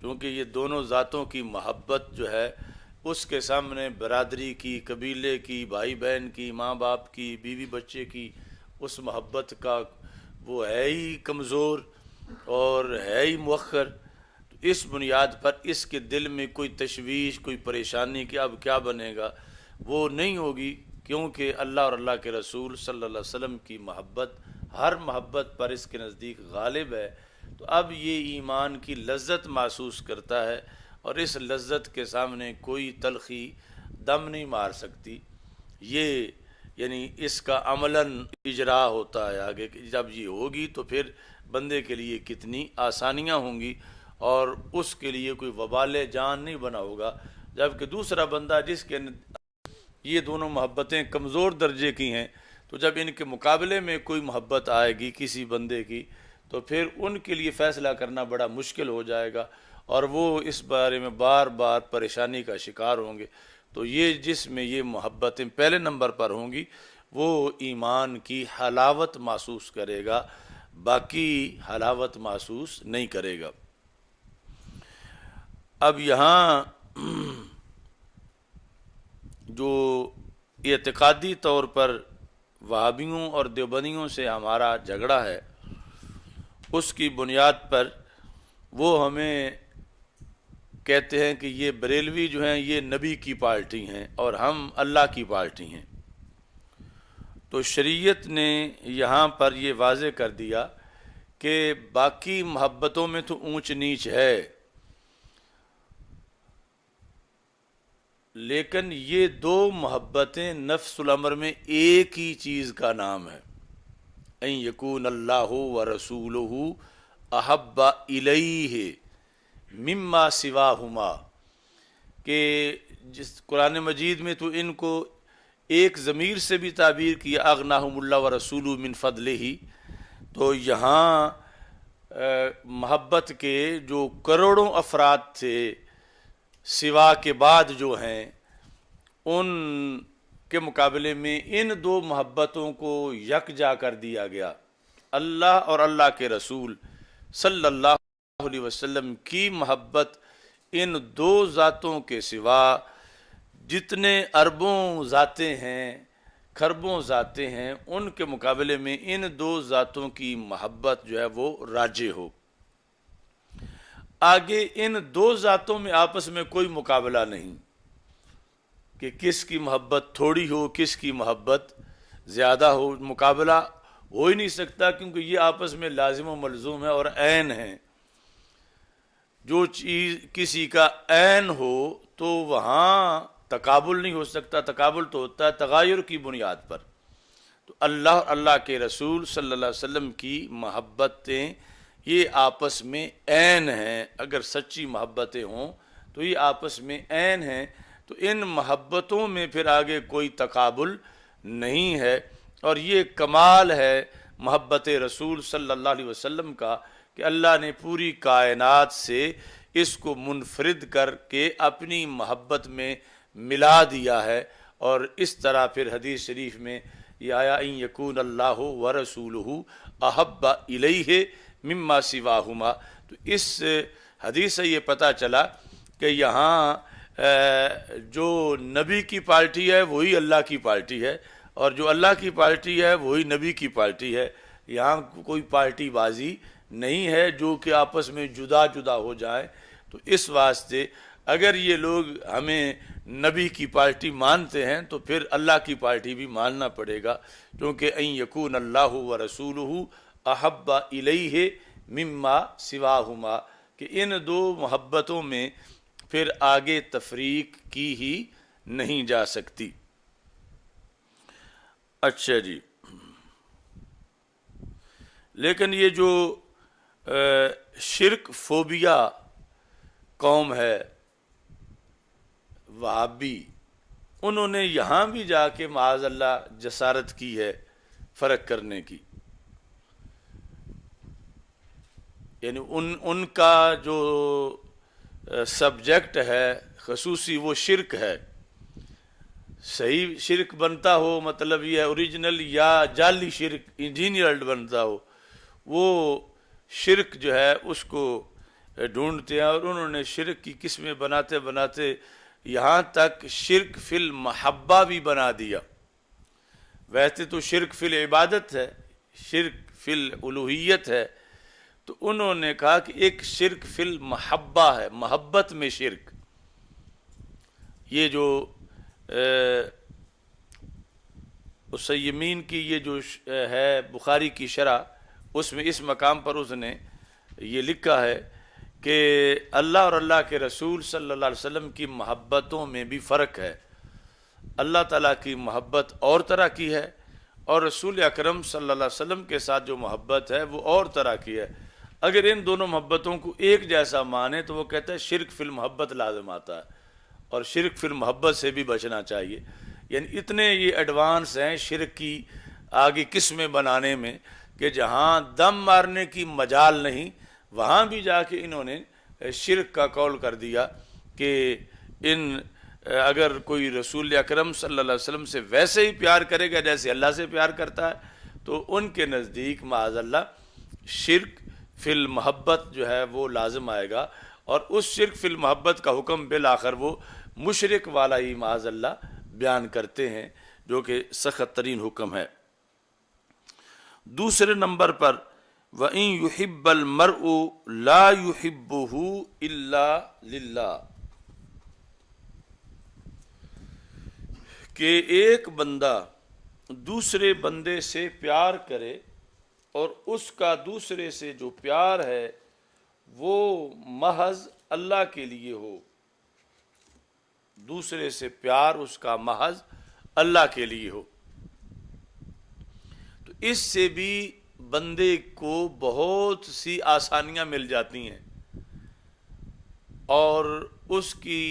کیونکہ یہ دونوں ذاتوں کی محبت جو ہے اس کے سامنے برادری کی، قبیلے کی، بھائی بہن کی، ماں باپ کی، بیوی بچے کی اس محبت کا وہ ہے ہی کمزور اور ہے ہی مؤخر. تو اس بنیاد پر اس کے دل میں کوئی تشویش، کوئی پریشانی کہ اب کیا بنے گا، وہ نہیں ہوگی، کیونکہ اللہ اور اللہ کے رسول صلی اللہ علیہ وسلم کی محبت ہر محبت پر اس کے نزدیک غالب ہے. تو اب یہ ایمان کی لذت محسوس کرتا ہے اور اس لذت کے سامنے کوئی تلخی دم نہیں مار سکتی. یہ یعنی اس کا عملاً اجرا ہوتا ہے آگے، جب یہ ہوگی تو پھر بندے کے لیے کتنی آسانیاں ہوں گی اور اس کے لیے کوئی وبال جان نہیں بنا ہوگا. جبکہ دوسرا بندہ جس کے یہ دونوں محبتیں کمزور درجے کی ہیں، تو جب ان کے مقابلے میں کوئی محبت آئے گی کسی بندے کی تو پھر ان کے لیے فیصلہ کرنا بڑا مشکل ہو جائے گا اور وہ اس بارے میں بار بار پریشانی کا شکار ہوں گے. تو یہ جس میں یہ محبتیں پہلے نمبر پر ہوں گی وہ ایمان کی حلاوت محسوس کرے گا، باقی حلاوت محسوس نہیں کرے گا. اب یہاں جو اعتقادی طور پر وہابیوں اور دیوبندیوں سے ہمارا جھگڑا ہے، اس کی بنیاد پر وہ ہمیں کہتے ہیں کہ یہ بریلوی جو ہیں یہ نبی کی پارٹی ہیں اور ہم اللہ کی پارٹی ہیں. تو شریعت نے یہاں پر یہ واضح کر دیا کہ باقی محبتوں میں تو اونچ نیچ ہے، لیکن یہ دو محبتیں نفس الامر میں ایک ہی چیز کا نام ہے، ان یکون اللہ ورسولہ احب الیہ مما سواہما، کہ جس قرآن مجید میں تو ان کو ایک ضمیر سے بھی تعبیر کیا اغناہم اللہ ورسولہ من فضلہ. تو یہاں محبت کے جو کروڑوں افراد تھے سوا کے بعد جو ہیں، ان کے مقابلے میں ان دو محبتوں کو یکجا کر دیا گیا. اللہ اور اللہ کے رسول صلی اللہ علیہ وسلم کی محبت ان دو ذاتوں کے سوا جتنے اربوں ذاتیں ہیں، کھربوں ذاتیں ہیں، ان کے مقابلے میں ان دو ذاتوں کی محبت جو ہے وہ راجح ہو. آگے ان دو ذاتوں میں آپس میں کوئی مقابلہ نہیں کہ کس کی محبت تھوڑی ہو کس کی محبت زیادہ ہو، مقابلہ ہو ہی نہیں سکتا، کیونکہ یہ آپس میں لازم و ملزوم ہے اور عین ہے. جو چیز کسی کا عین ہو تو وہاں تقابل نہیں ہو سکتا، تقابل تو ہوتا ہے تغیر کی بنیاد پر. تو اللہ اور اللہ کے رسول صلی اللہ علیہ وسلم کی محبتیں یہ آپس میں عین ہیں، اگر سچی محبتیں ہوں تو یہ آپس میں عین ہیں. تو ان محبتوں میں پھر آگے کوئی تقابل نہیں ہے، اور یہ کمال ہے محبت رسول صلی اللہ علیہ وسلم کا کہ اللہ نے پوری کائنات سے اس کو منفرد کر کے اپنی محبت میں ملا دیا ہے. اور اس طرح پھر حدیث شریف میں یہ آیا ان یکون اللہ ورسولہ احب الیہ مما سواہما. تو اس حدیث سے یہ پتہ چلا کہ یہاں جو نبی کی پارٹی ہے وہی اللہ کی پارٹی ہے، اور جو اللہ کی پارٹی ہے وہی نبی کی پارٹی ہے. یہاں کوئی پارٹی بازی نہیں ہے جو کہ آپس میں جدا جدا ہو جائے. تو اس واسطے اگر یہ لوگ ہمیں نبی کی پارٹی مانتے ہیں تو پھر اللہ کی پارٹی بھی ماننا پڑے گا، کیونکہ ان یکون اللہ ورسولہ احب الیہ مما سواہما، کہ ان دو محبتوں میں پھر آگے تفریق کی ہی نہیں جا سکتی. اچھا جی، لیکن یہ جو شرک فوبیا قوم ہے وہابی، انہوں نے یہاں بھی جا کے معاذ اللہ جسارت کی ہے فرق کرنے کی. یعنی ان کا جو سبجیکٹ ہے خصوصی وہ شرک ہے. صحیح شرک بنتا ہو مطلب یہ اوریجنل، یا جعلی شرک انجینئرڈ بنتا ہو، وہ شرک جو ہے اس کو ڈھونڈتے ہیں، اور انہوں نے شرک کی قسمیں بناتے بناتے یہاں تک شرک فی المحبہ بھی بنا دیا۔ ویسے تو شرک فی العبادت ہے، شرک فی الالوہیت ہے، تو انہوں نے کہا کہ ایک شرک فی المحبہ ہے، محبت میں شرک۔ یہ جو اسیمین کی یہ جو ہے بخاری کی شرح، اس میں اس مقام پر اس نے یہ لکھا ہے کہ اللہ اور اللہ کے رسول صلی اللہ علیہ وسلم کی محبتوں میں بھی فرق ہے۔ اللہ تعالیٰ کی محبت اور طرح کی ہے، اور رسول اکرم صلی اللہ علیہ وسلم کے ساتھ جو محبت ہے وہ اور طرح کی ہے۔ اگر ان دونوں محبتوں کو ایک جیسا مانے تو وہ کہتا ہے شرک فی المحبت لازم آتا ہے، اور شرک فی المحبت سے بھی بچنا چاہیے۔ یعنی اتنے یہ ایڈوانس ہیں شرک کی آگے قسمیں بنانے میں کہ جہاں دم مارنے کی مجال نہیں، وہاں بھی جا کے انہوں نے شرک کا قول کر دیا کہ اگر کوئی رسول اکرم صلی اللہ علیہ وسلم سے ویسے ہی پیار کرے گا جیسے اللہ سے پیار کرتا ہے، تو ان کے نزدیک معاذ اللہ شرک فی المحبت جو ہے وہ لازم آئے گا، اور اس شرک فی المحبت کا حکم بالآخر وہ مشرک والا ہی معاذ اللہ بیان کرتے ہیں، جو کہ سخت ترین حکم ہے۔ دوسرے نمبر پر وَإِن يُحِبَّ الْمَرْءُ لَا يُحِبُّهُ إِلَّا لِلَّهِ، کہ ایک بندہ دوسرے بندے سے پیار کرے اور اس کا دوسرے سے جو پیار ہے وہ محض اللہ کے لیے ہو، دوسرے سے پیار اس کا محض اللہ کے لیے ہو، تو اس سے بھی بندے کو بہت سی آسانیاں مل جاتی ہیں، اور اس کی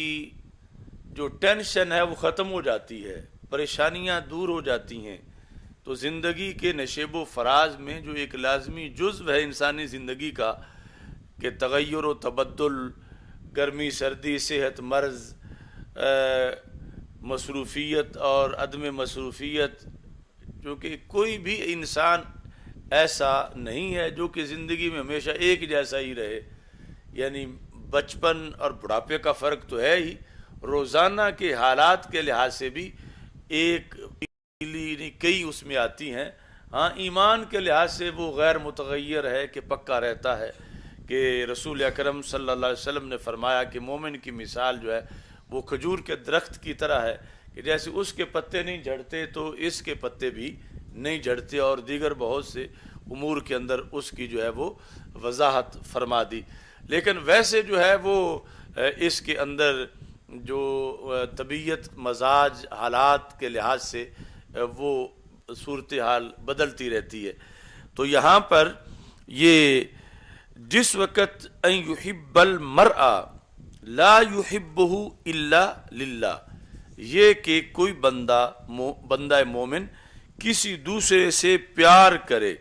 جو ٹینشن ہے وہ ختم ہو جاتی ہے، پریشانیاں دور ہو جاتی ہیں۔ تو زندگی کے نشیب و فراز میں جو ایک لازمی جزو ہے انسانی زندگی کا کہ تغیر و تبدل، گرمی سردی، صحت مرض، مصروفیت اور عدم مصروفیت، جو کہ کوئی بھی انسان ایسا نہیں ہے جو کہ زندگی میں ہمیشہ ایک جیسا ہی رہے، یعنی بچپن اور بڑھاپے کا فرق تو ہے ہی، روزانہ کے حالات کے لحاظ سے بھی ایک کئی اس میں آتی ہیں۔ ہاں ایمان کے لحاظ سے وہ غیر متغیر ہے کہ پکا رہتا ہے، کہ رسول اکرم صلی اللہ علیہ وسلم نے فرمایا کہ مومن کی مثال جو ہے وہ کھجور کے درخت کی طرح ہے کہ جیسے اس کے پتے نہیں جھڑتے تو اس کے پتے بھی نہیں جھڑتے، اور دیگر بہت سے امور کے اندر اس کی جو ہے وہ وضاحت فرما دی۔ لیکن ویسے جو ہے وہ اس کے اندر جو طبیعت، مزاج، حالات کے لحاظ سے وہ صورتحال بدلتی رہتی ہے۔ تو یہاں پر یہ جس وقت ان یحب المرء لا یحبہ الا للہ، یہ کہ کوئی بندہ مومن کسی دوسرے سے پیار کرے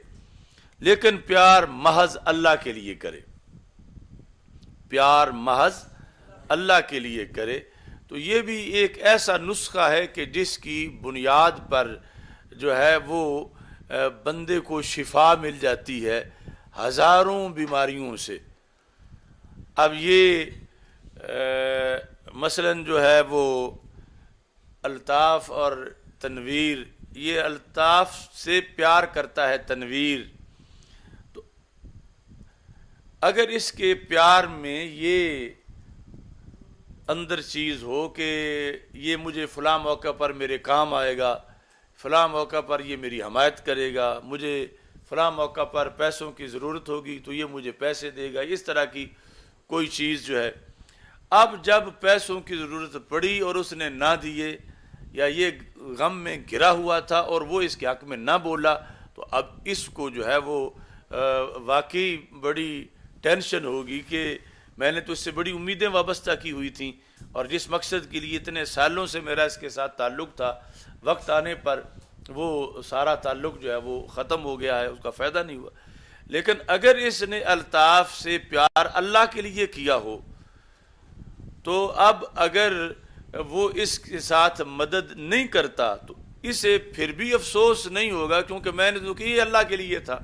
لیکن پیار محض اللہ کے لیے کرے، پیار محض اللہ کے لیے کرے، تو یہ بھی ایک ایسا نسخہ ہے کہ جس کی بنیاد پر جو ہے وہ بندے کو شفا مل جاتی ہے ہزاروں بیماریوں سے۔ اب یہ مثلاً جو ہے وہ الطاف اور تنویر، یہ الطاف سے پیار کرتا ہے تنویر، تو اگر اس کے پیار میں یہ اندر چیز ہو کہ یہ مجھے فلاں موقع پر میرے کام آئے گا، فلاں موقع پر یہ میری حمایت کرے گا، مجھے فلاں موقع پر پیسوں کی ضرورت ہوگی تو یہ مجھے پیسے دے گا، اس طرح کی کوئی چیز جو ہے، اب جب پیسوں کی ضرورت پڑی اور اس نے نہ دیے، یا یہ غم میں گھرا ہوا تھا اور وہ اس کے حق میں نہ بولا، تو اب اس کو جو ہے وہ واقعی بڑی ٹینشن ہوگی کہ میں نے تو اس سے بڑی امیدیں وابستہ کی ہوئی تھیں، اور جس مقصد کے لیے اتنے سالوں سے میرا اس کے ساتھ تعلق تھا، وقت آنے پر وہ سارا تعلق جو ہے وہ ختم ہو گیا ہے، اس کا فائدہ نہیں ہوا۔ لیکن اگر اس نے الطاف سے پیار اللہ کے لیے کیا ہو، تو اب اگر وہ اس کے ساتھ مدد نہیں کرتا تو اسے پھر بھی افسوس نہیں ہوگا، کیونکہ میں نے تو کہ یہ اللہ کے لیے تھا،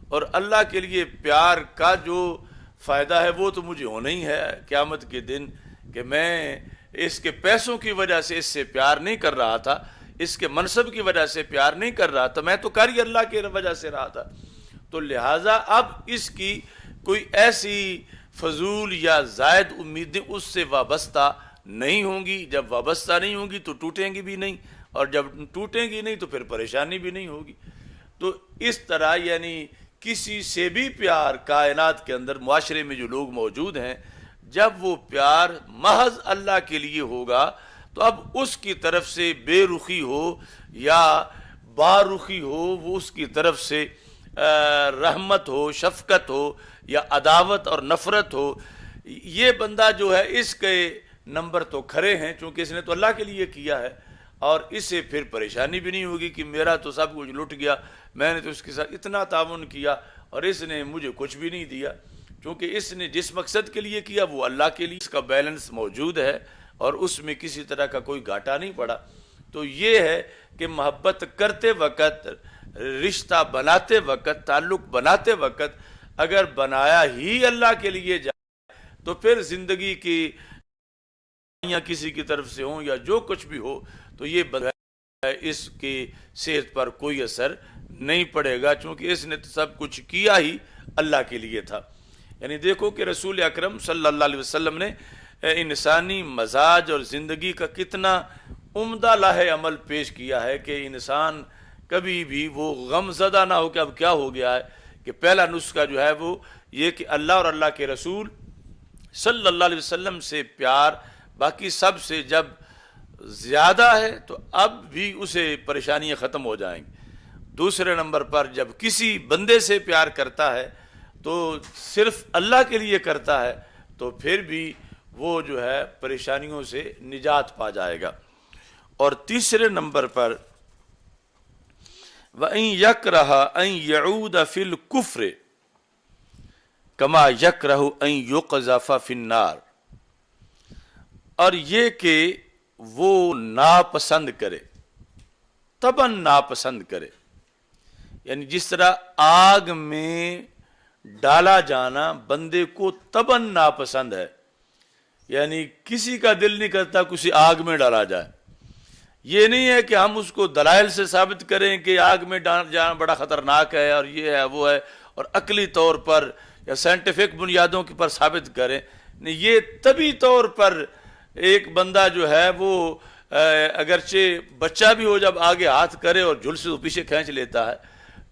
اور اللہ کے لیے پیار کا جو فائدہ ہے وہ تو مجھے ہونا ہی ہے قیامت کے دن، کہ میں اس کے پیسوں کی وجہ سے اس سے پیار نہیں کر رہا تھا، اس کے منصب کی وجہ سے پیار نہیں کر رہا تھا، میں تو کر ہی اللہ کی وجہ سے رہا تھا۔ تو لہٰذا اب اس کی کوئی ایسی فضول یا زائد امیدیں اس سے وابستہ نہیں ہوں گی۔ جب وابستہ نہیں ہوں گی تو ٹوٹیں گی بھی نہیں، اور جب ٹوٹیں گی نہیں تو پھر پریشانی بھی نہیں ہوگی۔ تو اس طرح یعنی کسی سے بھی پیار کائنات کے اندر معاشرے میں جو لوگ موجود ہیں، جب وہ پیار محض اللہ کے لیے ہوگا تو اب اس کی طرف سے بے رخی ہو یا بارخی ہو، وہ اس کی طرف سے رحمت ہو، شفقت ہو یا عداوت اور نفرت ہو، یہ بندہ جو ہے اس کے نمبر تو کھڑے ہیں، چونکہ اس نے تو اللہ کے لیے کیا ہے، اور اس سے پھر پریشانی بھی نہیں ہوگی کہ میرا تو سب کچھ لٹ گیا، میں نے تو اس کے ساتھ اتنا تعاون کیا اور اس نے مجھے کچھ بھی نہیں دیا، کیونکہ اس نے جس مقصد کے لیے کیا وہ اللہ کے لیے، اس کا بیلنس موجود ہے اور اس میں کسی طرح کا کوئی گھاٹا نہیں پڑا۔ تو یہ ہے کہ محبت کرتے وقت، رشتہ بناتے وقت، تعلق بناتے وقت اگر بنایا ہی اللہ کے لیے جائے تو پھر زندگی کی یا کسی کی طرف سے ہوں یا جو کچھ بھی ہو تو یہ اس کی صحت پر کوئی اثر نہیں پڑے گا، چونکہ اس نے تو سب کچھ کیا ہی اللہ کے لیے تھا۔ یعنی دیکھو کہ رسول اکرم صلی اللہ علیہ وسلم نے انسانی مزاج اور زندگی کا کتنا عمدہ لاہ عمل پیش کیا ہے کہ انسان کبھی بھی وہ غم زدہ نہ ہو کہ اب کیا ہو گیا ہے۔ کہ پہلا نسخہ جو ہے وہ یہ کہ اللہ اور اللہ کے رسول صلی اللہ علیہ وسلم سے پیار باقی سب سے جب زیادہ ہے تو اب بھی اسے پریشانیاں ختم ہو جائیں گی۔ دوسرے نمبر پر جب کسی بندے سے پیار کرتا ہے تو صرف اللہ کے لیے کرتا ہے تو پھر بھی وہ جو ہے پریشانیوں سے نجات پا جائے گا۔ اور تیسرے نمبر پر وَإِن يَكْرَهَ أَن يَعُودَ فِي الْكُفْرِ كَمَا يَكْرَهُ أَن يُقْذَفَ فِي النَّارِ، اور یہ کہ وہ ناپسند کرے، طبعاً ناپسند کرے، یعنی جس طرح آگ میں ڈالا جانا بندے کو طبعاً ناپسند ہے، یعنی کسی کا دل نہیں کرتا کسی آگ میں ڈالا جائے۔ یہ نہیں ہے کہ ہم اس کو دلائل سے ثابت کریں کہ آگ میں جانا بڑا خطرناک ہے اور یہ ہے وہ ہے، اور عقلی طور پر یا سائنٹیفک بنیادوں کے پر ثابت کریں۔ یہ طبی طور پر ایک بندہ جو ہے وہ اگرچہ بچہ بھی ہو جب آگے ہاتھ کرے اور جھل سے پیچھے کھینچ لیتا ہے،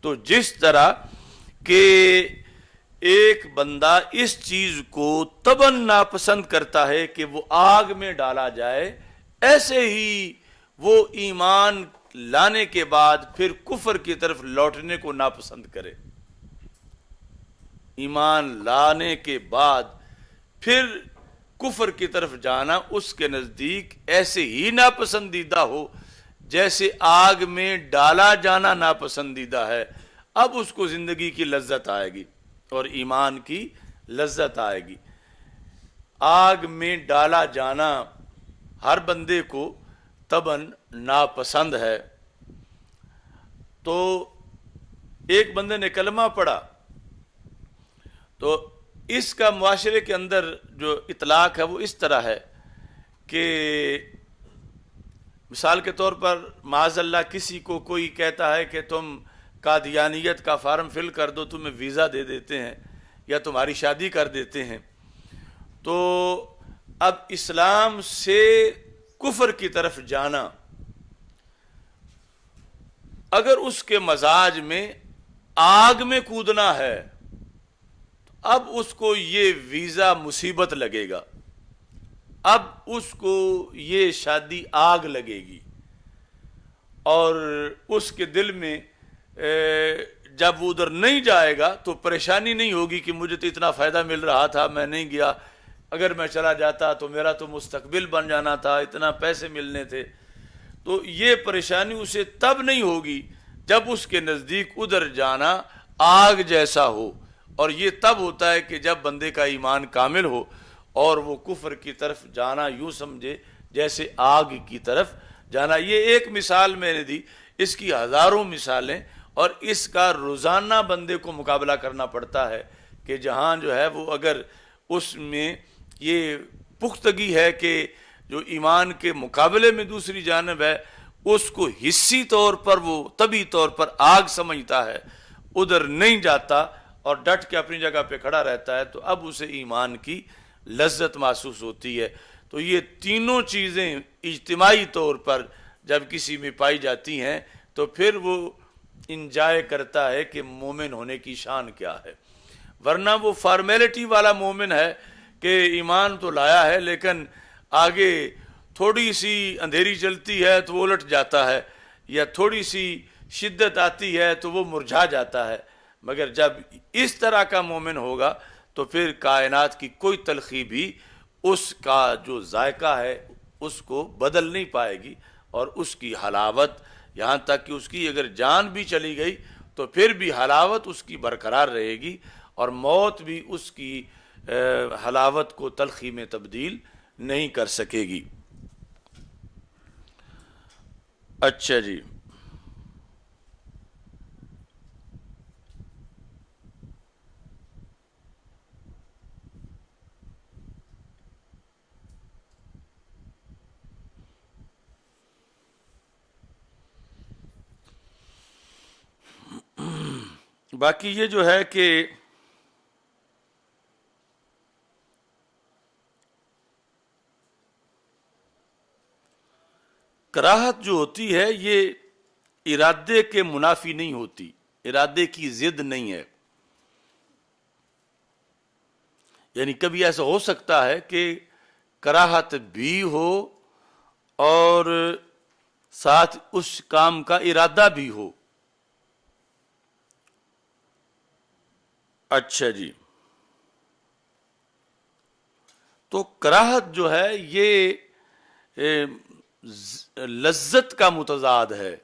تو جس طرح کہ ایک بندہ اس چیز کو طبعاً ناپسند کرتا ہے کہ وہ آگ میں ڈالا جائے، ایسے ہی وہ ایمان لانے کے بعد پھر کفر کی طرف لوٹنے کو ناپسند کرے۔ ایمان لانے کے بعد پھر کفر کی طرف جانا اس کے نزدیک ایسے ہی ناپسندیدہ ہو جیسے آگ میں ڈالا جانا ناپسندیدہ ہے۔ اب اس کو زندگی کی لذت آئے گی اور ایمان کی لذت آئے گی۔ آگ میں ڈالا جانا ہر بندے کو طبعاً ناپسند ہے۔ تو ایک بندے نے کلمہ پڑھا تو اس کا معاشرے کے اندر جو اطلاق ہے وہ اس طرح ہے کہ مثال کے طور پر معاذ اللہ کسی کو کوئی کہتا ہے کہ تم قادیانیت کا فارم فل کر دو، تمہیں ویزا دے دیتے ہیں یا تمہاری شادی کر دیتے ہیں، تو اب اسلام سے کفر کی طرف جانا اگر اس کے مزاج میں آگ میں کودنا ہے تو اب اس کو یہ ویزا مصیبت لگے گا، اب اس کو یہ شادی آگ لگے گی، اور اس کے دل میں جب وہ ادھر نہیں جائے گا تو پریشانی نہیں ہوگی کہ مجھے تو اتنا فائدہ مل رہا تھا میں نہیں گیا، اگر میں چلا جاتا تو میرا تو مستقبل بن جانا تھا، اتنا پیسے ملنے تھے۔ تو یہ پریشانی اسے تب نہیں ہوگی جب اس کے نزدیک ادھر جانا آگ جیسا ہو، اور یہ تب ہوتا ہے کہ جب بندے کا ایمان کامل ہو اور وہ کفر کی طرف جانا یوں سمجھے جیسے آگ کی طرف جانا۔ یہ ایک مثال میں نے دی، اس کی ہزاروں مثالیں، اور اس کا روزانہ بندے کو مقابلہ کرنا پڑتا ہے کہ جہاں جو ہے وہ اگر اس میں یہ پختگی ہے کہ جو ایمان کے مقابلے میں دوسری جانب ہے اس کو حصی طور پر وہ طبی طور پر آگ سمجھتا ہے، ادھر نہیں جاتا اور ڈٹ کے اپنی جگہ پہ کھڑا رہتا ہے، تو اب اسے ایمان کی لذت محسوس ہوتی ہے۔ تو یہ تینوں چیزیں اجتماعی طور پر جب کسی میں پائی جاتی ہیں تو پھر وہ انجوائے کرتا ہے کہ مومن ہونے کی شان کیا ہے، ورنہ وہ فارمیلٹی والا مومن ہے کہ ایمان تو لایا ہے لیکن آگے تھوڑی سی اندھیری چلتی ہے تو وہ الٹ جاتا ہے، یا تھوڑی سی شدت آتی ہے تو وہ مرجھا جاتا ہے۔ مگر جب اس طرح کا مومن ہوگا تو پھر کائنات کی کوئی تلخی بھی اس کا جو ذائقہ ہے اس کو بدل نہیں پائے گی، اور اس کی حلاوت یہاں تک کہ اس کی اگر جان بھی چلی گئی تو پھر بھی حلاوت اس کی برقرار رہے گی، اور موت بھی اس کی حلاوت کو تلخی میں تبدیل نہیں کر سکے گی۔ اچھا جی، باقی یہ جو ہے کہ کراہت جو ہوتی ہے یہ ارادے کے منافی نہیں ہوتی، ارادے کی ضد نہیں ہے۔ یعنی کبھی ایسا ہو سکتا ہے کہ کراہت بھی ہو اور ساتھ اس کام کا ارادہ بھی ہو۔ اچھا جی، تو کراہت جو ہے یہ لذت کا متضاد ہے،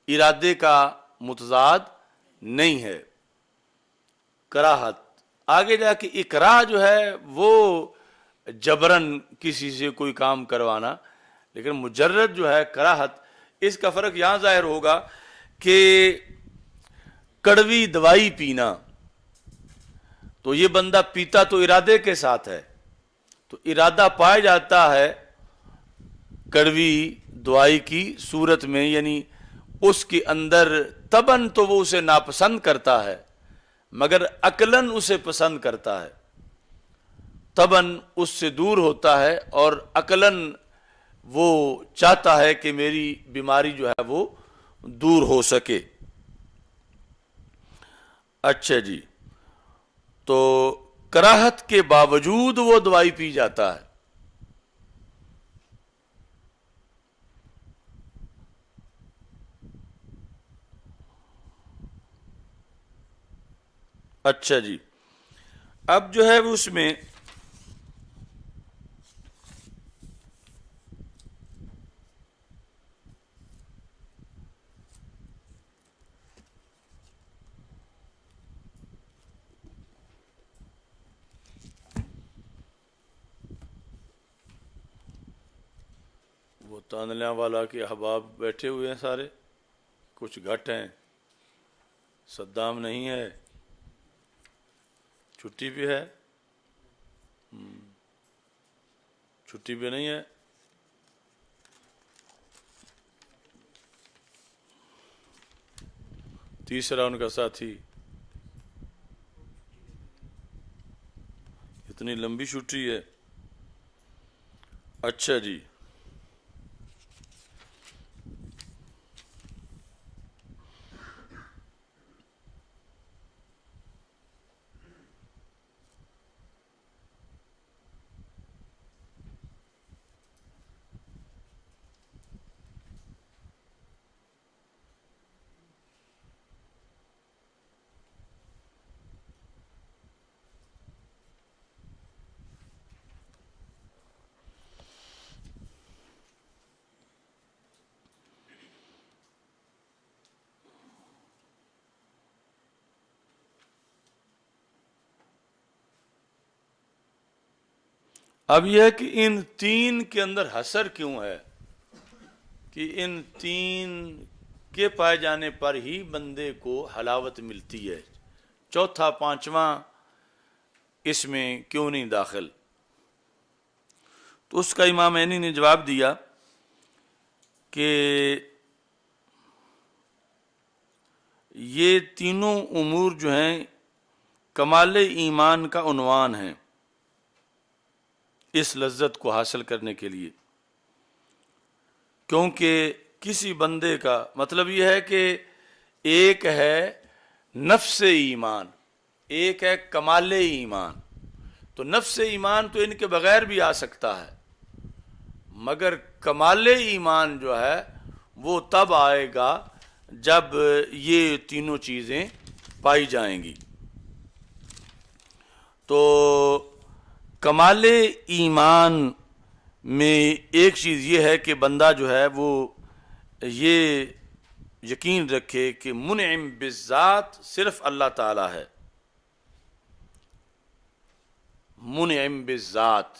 ارادے کا متضاد نہیں ہے۔ کراہت آگے جا کے اکراہ جو ہے وہ جبرن کسی سے کوئی کام کروانا، لیکن مجرد جو ہے کراہت، اس کا فرق یہاں ظاہر ہوگا کہ کڑوی دوائی پینا، تو یہ بندہ پیتا تو ارادے کے ساتھ ہے، تو ارادہ پایا جاتا ہے کڑوی دوائی کی صورت میں، یعنی اس کے اندر طبعاً تو وہ اسے ناپسند کرتا ہے مگر عقلاً اسے پسند کرتا ہے، طبعاً اس سے دور ہوتا ہے اور عقلاً وہ چاہتا ہے کہ میری بیماری جو ہے وہ دور ہو سکے۔ اچھا جی، تو کراہت کے باوجود وہ دوائی پی جاتا ہے۔ اچھا جی، اب جو ہے وہ اس میں وہ تانلیاں والا کے احباب بیٹھے ہوئے ہیں سارے، کچھ گھٹ ہیں، صدام نہیں ہے، چھٹی پہ ہے، چھٹی پہ نہیں ہے، تیسرا ان کا ساتھی، اتنی لمبی چھٹی ہے۔ اچھا جی، اب یہ ہے کہ ان تین کے اندر حصر کیوں ہے، کہ ان تین کے پائے جانے پر ہی بندے کو حلاوت ملتی ہے، چوتھا پانچواں اس میں کیوں نہیں داخل؟ تو اس کا امام عینی نے جواب دیا کہ یہ تینوں امور جو ہیں کمال ایمان کا عنوان ہیں اس لذت کو حاصل کرنے کے لیے، کیونکہ کسی بندے کا مطلب یہ ہے کہ ایک ہے نفس ایمان، ایک ہے کمال ایمان. تو نفس ایمان تو ان کے بغیر بھی آ سکتا ہے، مگر کمال ایمان جو ہے وہ تب آئے گا جب یہ تینوں چیزیں پائی جائیں گی. تو کمال ایمان میں ایک چیز یہ ہے کہ بندہ جو ہے وہ یہ یقین رکھے کہ منعم بالذات صرف اللہ تعالی ہے. منعم بالذات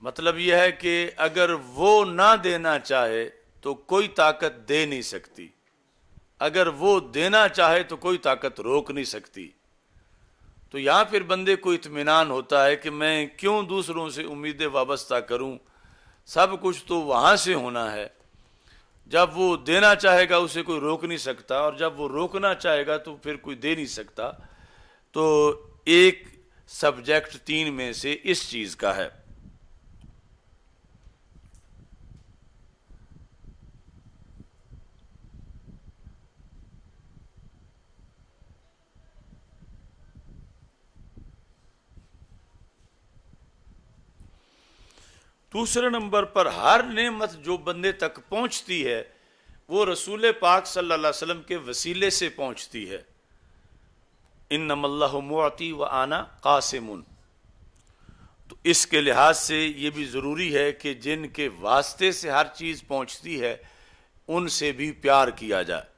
مطلب یہ ہے کہ اگر وہ نہ دینا چاہے تو کوئی طاقت دے نہیں سکتی، اگر وہ دینا چاہے تو کوئی طاقت روک نہیں سکتی. تو یہاں پھر بندے کو اطمینان ہوتا ہے کہ میں کیوں دوسروں سے امیدیں وابستہ کروں، سب کچھ تو وہاں سے ہونا ہے. جب وہ دینا چاہے گا اسے کوئی روک نہیں سکتا، اور جب وہ روکنا چاہے گا تو پھر کوئی دے نہیں سکتا. تو ایک سبجیکٹ تین میں سے اس چیز کا ہے. دوسرے نمبر پر ہر نعمت جو بندے تک پہنچتی ہے وہ رسول پاک صلی اللہ علیہ وسلم کے وسیلے سے پہنچتی ہے. انما اللہ معطی و انا قاسم. تو اس کے لحاظ سے یہ بھی ضروری ہے کہ جن کے واسطے سے ہر چیز پہنچتی ہے ان سے بھی پیار کیا جائے.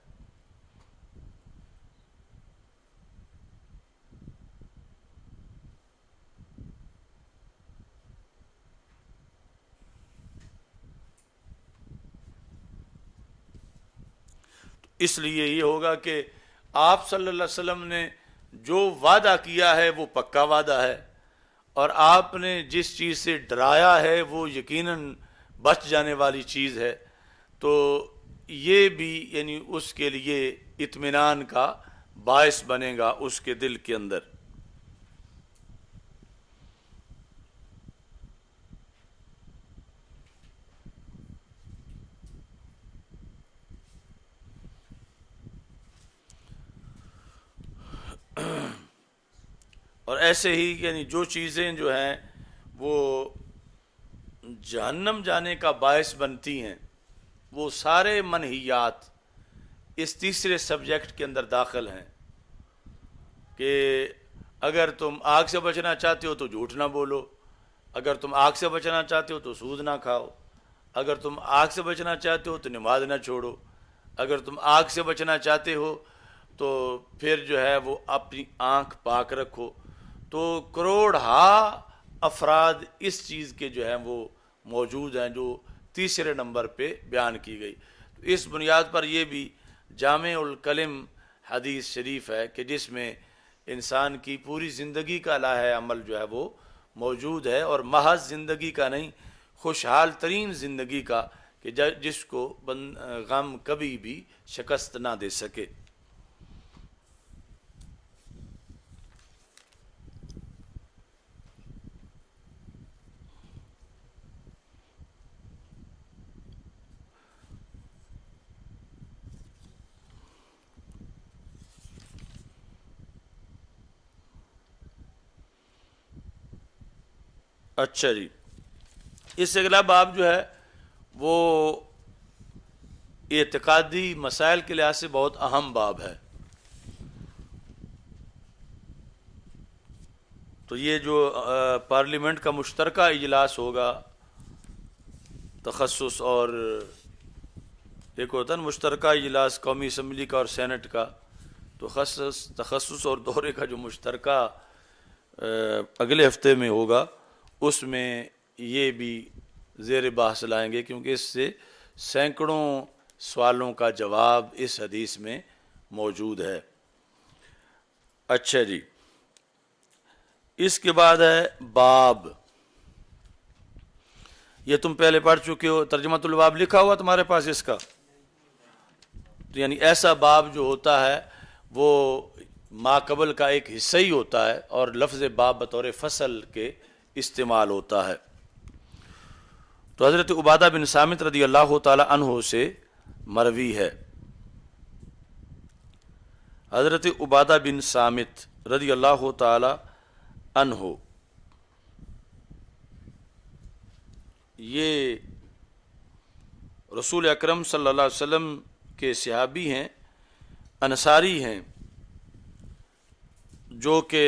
اس لیے یہ ہوگا کہ آپ صلی اللہ علیہ وسلم نے جو وعدہ کیا ہے وہ پکا وعدہ ہے، اور آپ نے جس چیز سے ڈرایا ہے وہ یقیناً بچ جانے والی چیز ہے. تو یہ بھی یعنی اس کے لیے اطمینان کا باعث بنے گا اس کے دل کے اندر. اور ایسے ہی یعنی جو چیزیں جو ہیں وہ جہنم جانے کا باعث بنتی ہیں وہ سارے منہیات اس تیسرے سبجیکٹ کے اندر داخل ہیں کہ اگر تم آگ سے بچنا چاہتے ہو تو جھوٹ نہ بولو، اگر تم آگ سے بچنا چاہتے ہو تو سود نہ کھاؤ، اگر تم آگ سے بچنا چاہتے ہو تو نماز نہ چھوڑو، اگر تم آگ سے بچنا چاہتے ہو تو پھر جو ہے وہ اپنی آنکھ پاک رکھو. تو کروڑ ہا افراد اس چیز کے جو ہیں وہ موجود ہیں جو تیسرے نمبر پہ بیان کی گئی. تو اس بنیاد پر یہ بھی جامع الکلم حدیث شریف ہے کہ جس میں انسان کی پوری زندگی کا لائحہ عمل جو ہے وہ موجود ہے، اور محض زندگی کا نہیں، خوشحال ترین زندگی کا کہ جس کو غم کبھی بھی شکست نہ دے سکے. اچھا جی، اس سے اگلا باب جو ہے وہ اعتقادی مسائل کے لحاظ سے بہت اہم باب ہے. تو یہ جو پارلیمنٹ کا مشترکہ اجلاس ہوگا تخصص، اور ایک ہوتا ہے نا مشترکہ اجلاس قومی اسمبلی کا اور سینٹ کا، تو تخصص اور دورے کا جو مشترکہ اگلے ہفتے میں ہوگا اس میں یہ بھی زیر بحث لائیں گے، کیونکہ اس سے سینکڑوں سوالوں کا جواب اس حدیث میں موجود ہے. اچھا جی، اس کے بعد ہے باب. یہ تم پہلے پڑھ چکے ہو, ترجمۃ الباب لکھا ہوا تمہارے پاس اس کا. یعنی ایسا باب جو ہوتا ہے وہ ما قبل کا ایک حصہ ہی ہوتا ہے, اور لفظ باب بطور فصل کے استعمال ہوتا ہے. تو حضرت عبادہ بن صامت رضی اللہ تعالی عنہ سے مروی ہے. حضرت عبادہ بن صامت رضی اللہ تعالی عنہ یہ رسول اکرم صلی اللہ علیہ وسلم کے صحابی ہیں, انصاری ہیں, جو کہ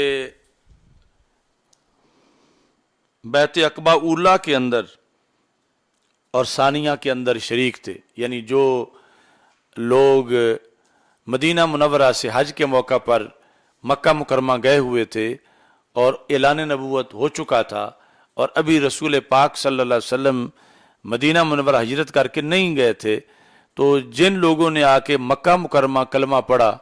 بیعت عقبہ اولا کے اندر اور ثانیہ کے اندر شریک تھے. یعنی جو لوگ مدینہ منورہ سے حج کے موقع پر مکہ مکرمہ گئے ہوئے تھے اور اعلان نبوت ہو چکا تھا, اور ابھی رسول پاک صلی اللہ علیہ وسلم مدینہ منورہ ہجرت کر کے نہیں گئے تھے, تو جن لوگوں نے آ کے مکہ مکرمہ کلمہ پڑھا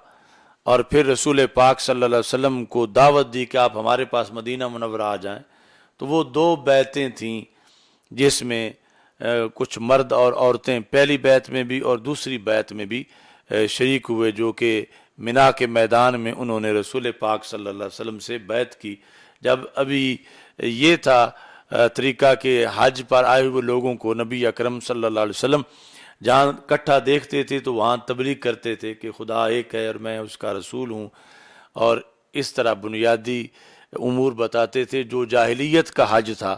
اور پھر رسول پاک صلی اللہ علیہ وسلم کو دعوت دی کہ آپ ہمارے پاس مدینہ منورہ آ جائیں, تو وہ 2 بیعتیں تھیں جس میں کچھ مرد اور عورتیں پہلی بیعت میں بھی اور دوسری بیعت میں بھی شریک ہوئے, جو کہ منا کے میدان میں انہوں نے رسول پاک صلی اللہ علیہ وسلم سے بیعت کی. جب ابھی یہ تھا طریقہ کہ حج پر آئے ہوئے لوگوں کو نبی اکرم صلی اللہ علیہ وسلم جہاں اکٹھا دیکھتے تھے تو وہاں تبلیغ کرتے تھے کہ خدا ایک ہے اور میں اس کا رسول ہوں, اور اس طرح بنیادی امور بتاتے تھے جو جاہلیت کا حج تھا.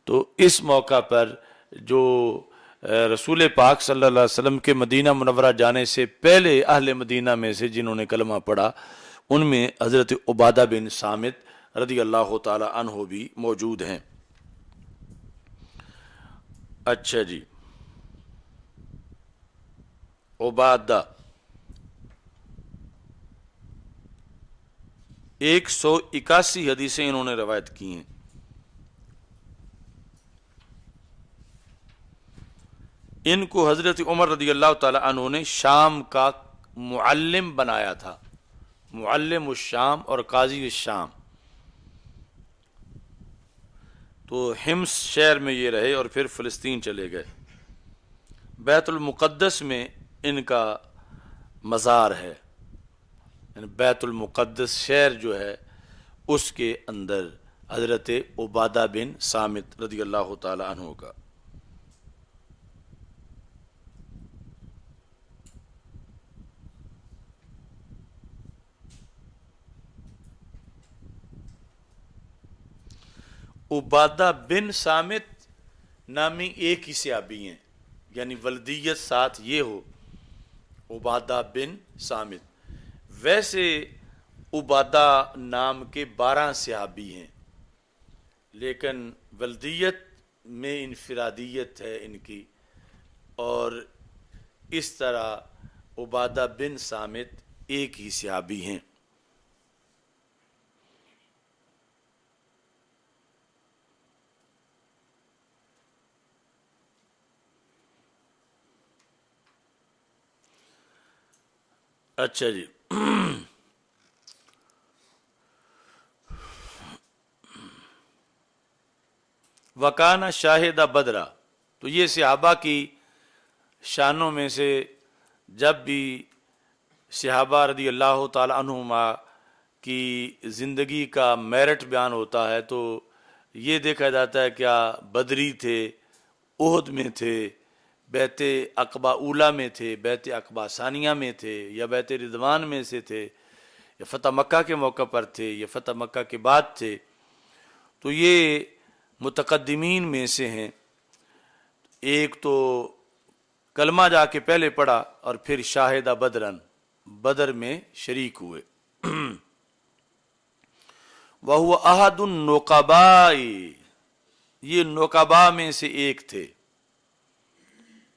تو اس موقع پر جو رسول پاک صلی اللہ علیہ وسلم کے مدینہ منورہ جانے سے پہلے اہل مدینہ میں سے جنہوں نے کلمہ پڑھا, ان میں حضرت عبادہ بن صامت رضی اللہ تعالی عنہ بھی موجود ہیں. اچھا جی, عبادہ 181 حدیثیں انہوں نے روایت کی ہیں. ان کو حضرت عمر رضی اللہ تعالی عنہ نے شام کا معلم بنایا تھا, معلم الشام اور قاضی الشام. تو حمص شہر میں یہ رہے اور پھر فلسطین چلے گئے. بیت المقدس میں ان کا مزار ہے, یعنی بیت المقدس شہر جو ہے اس کے اندر حضرت عبادہ بن صامت رضی اللہ تعالی عنہ کا. عبادہ بن صامت نامی ایک ہی صحابی ہیں, یعنی ولدیت ساتھ یہ ہو عبادہ بن صامت. ویسے عبادہ نام کے 12 صحابی ہیں, لیکن ولدیت میں انفرادیت ہے ان کی, اور اس طرح عبادہ بن صامت ایک ہی صحابی ہیں. اچھا جی, وکانہ شاہدہ بدرہ. تو یہ صحابہ کی شانوں میں سے جب بھی صحابہ رضی اللہ تعالی عنہما کی زندگی کا میرٹ بیان ہوتا ہے تو یہ دیکھا جاتا ہے کیا بدری تھے, احد میں تھے, بیعت عقبہ اولا میں تھے, بیعت عقبہ ثانیہ میں تھے, یا بیعت رضوان میں سے تھے, یا فتح مکہ کے موقع پر تھے, یا فتح مکہ کے بعد تھے. تو یہ متقدمین میں سے ہیں. ایک تو کلمہ جا کے پہلے پڑھا اور پھر شاہدہ بدرن, بدر میں شریک ہوئے. وَهُوَ أَحَدُ النُّقَبَاءِ, یہ نقباء میں سے ایک تھے.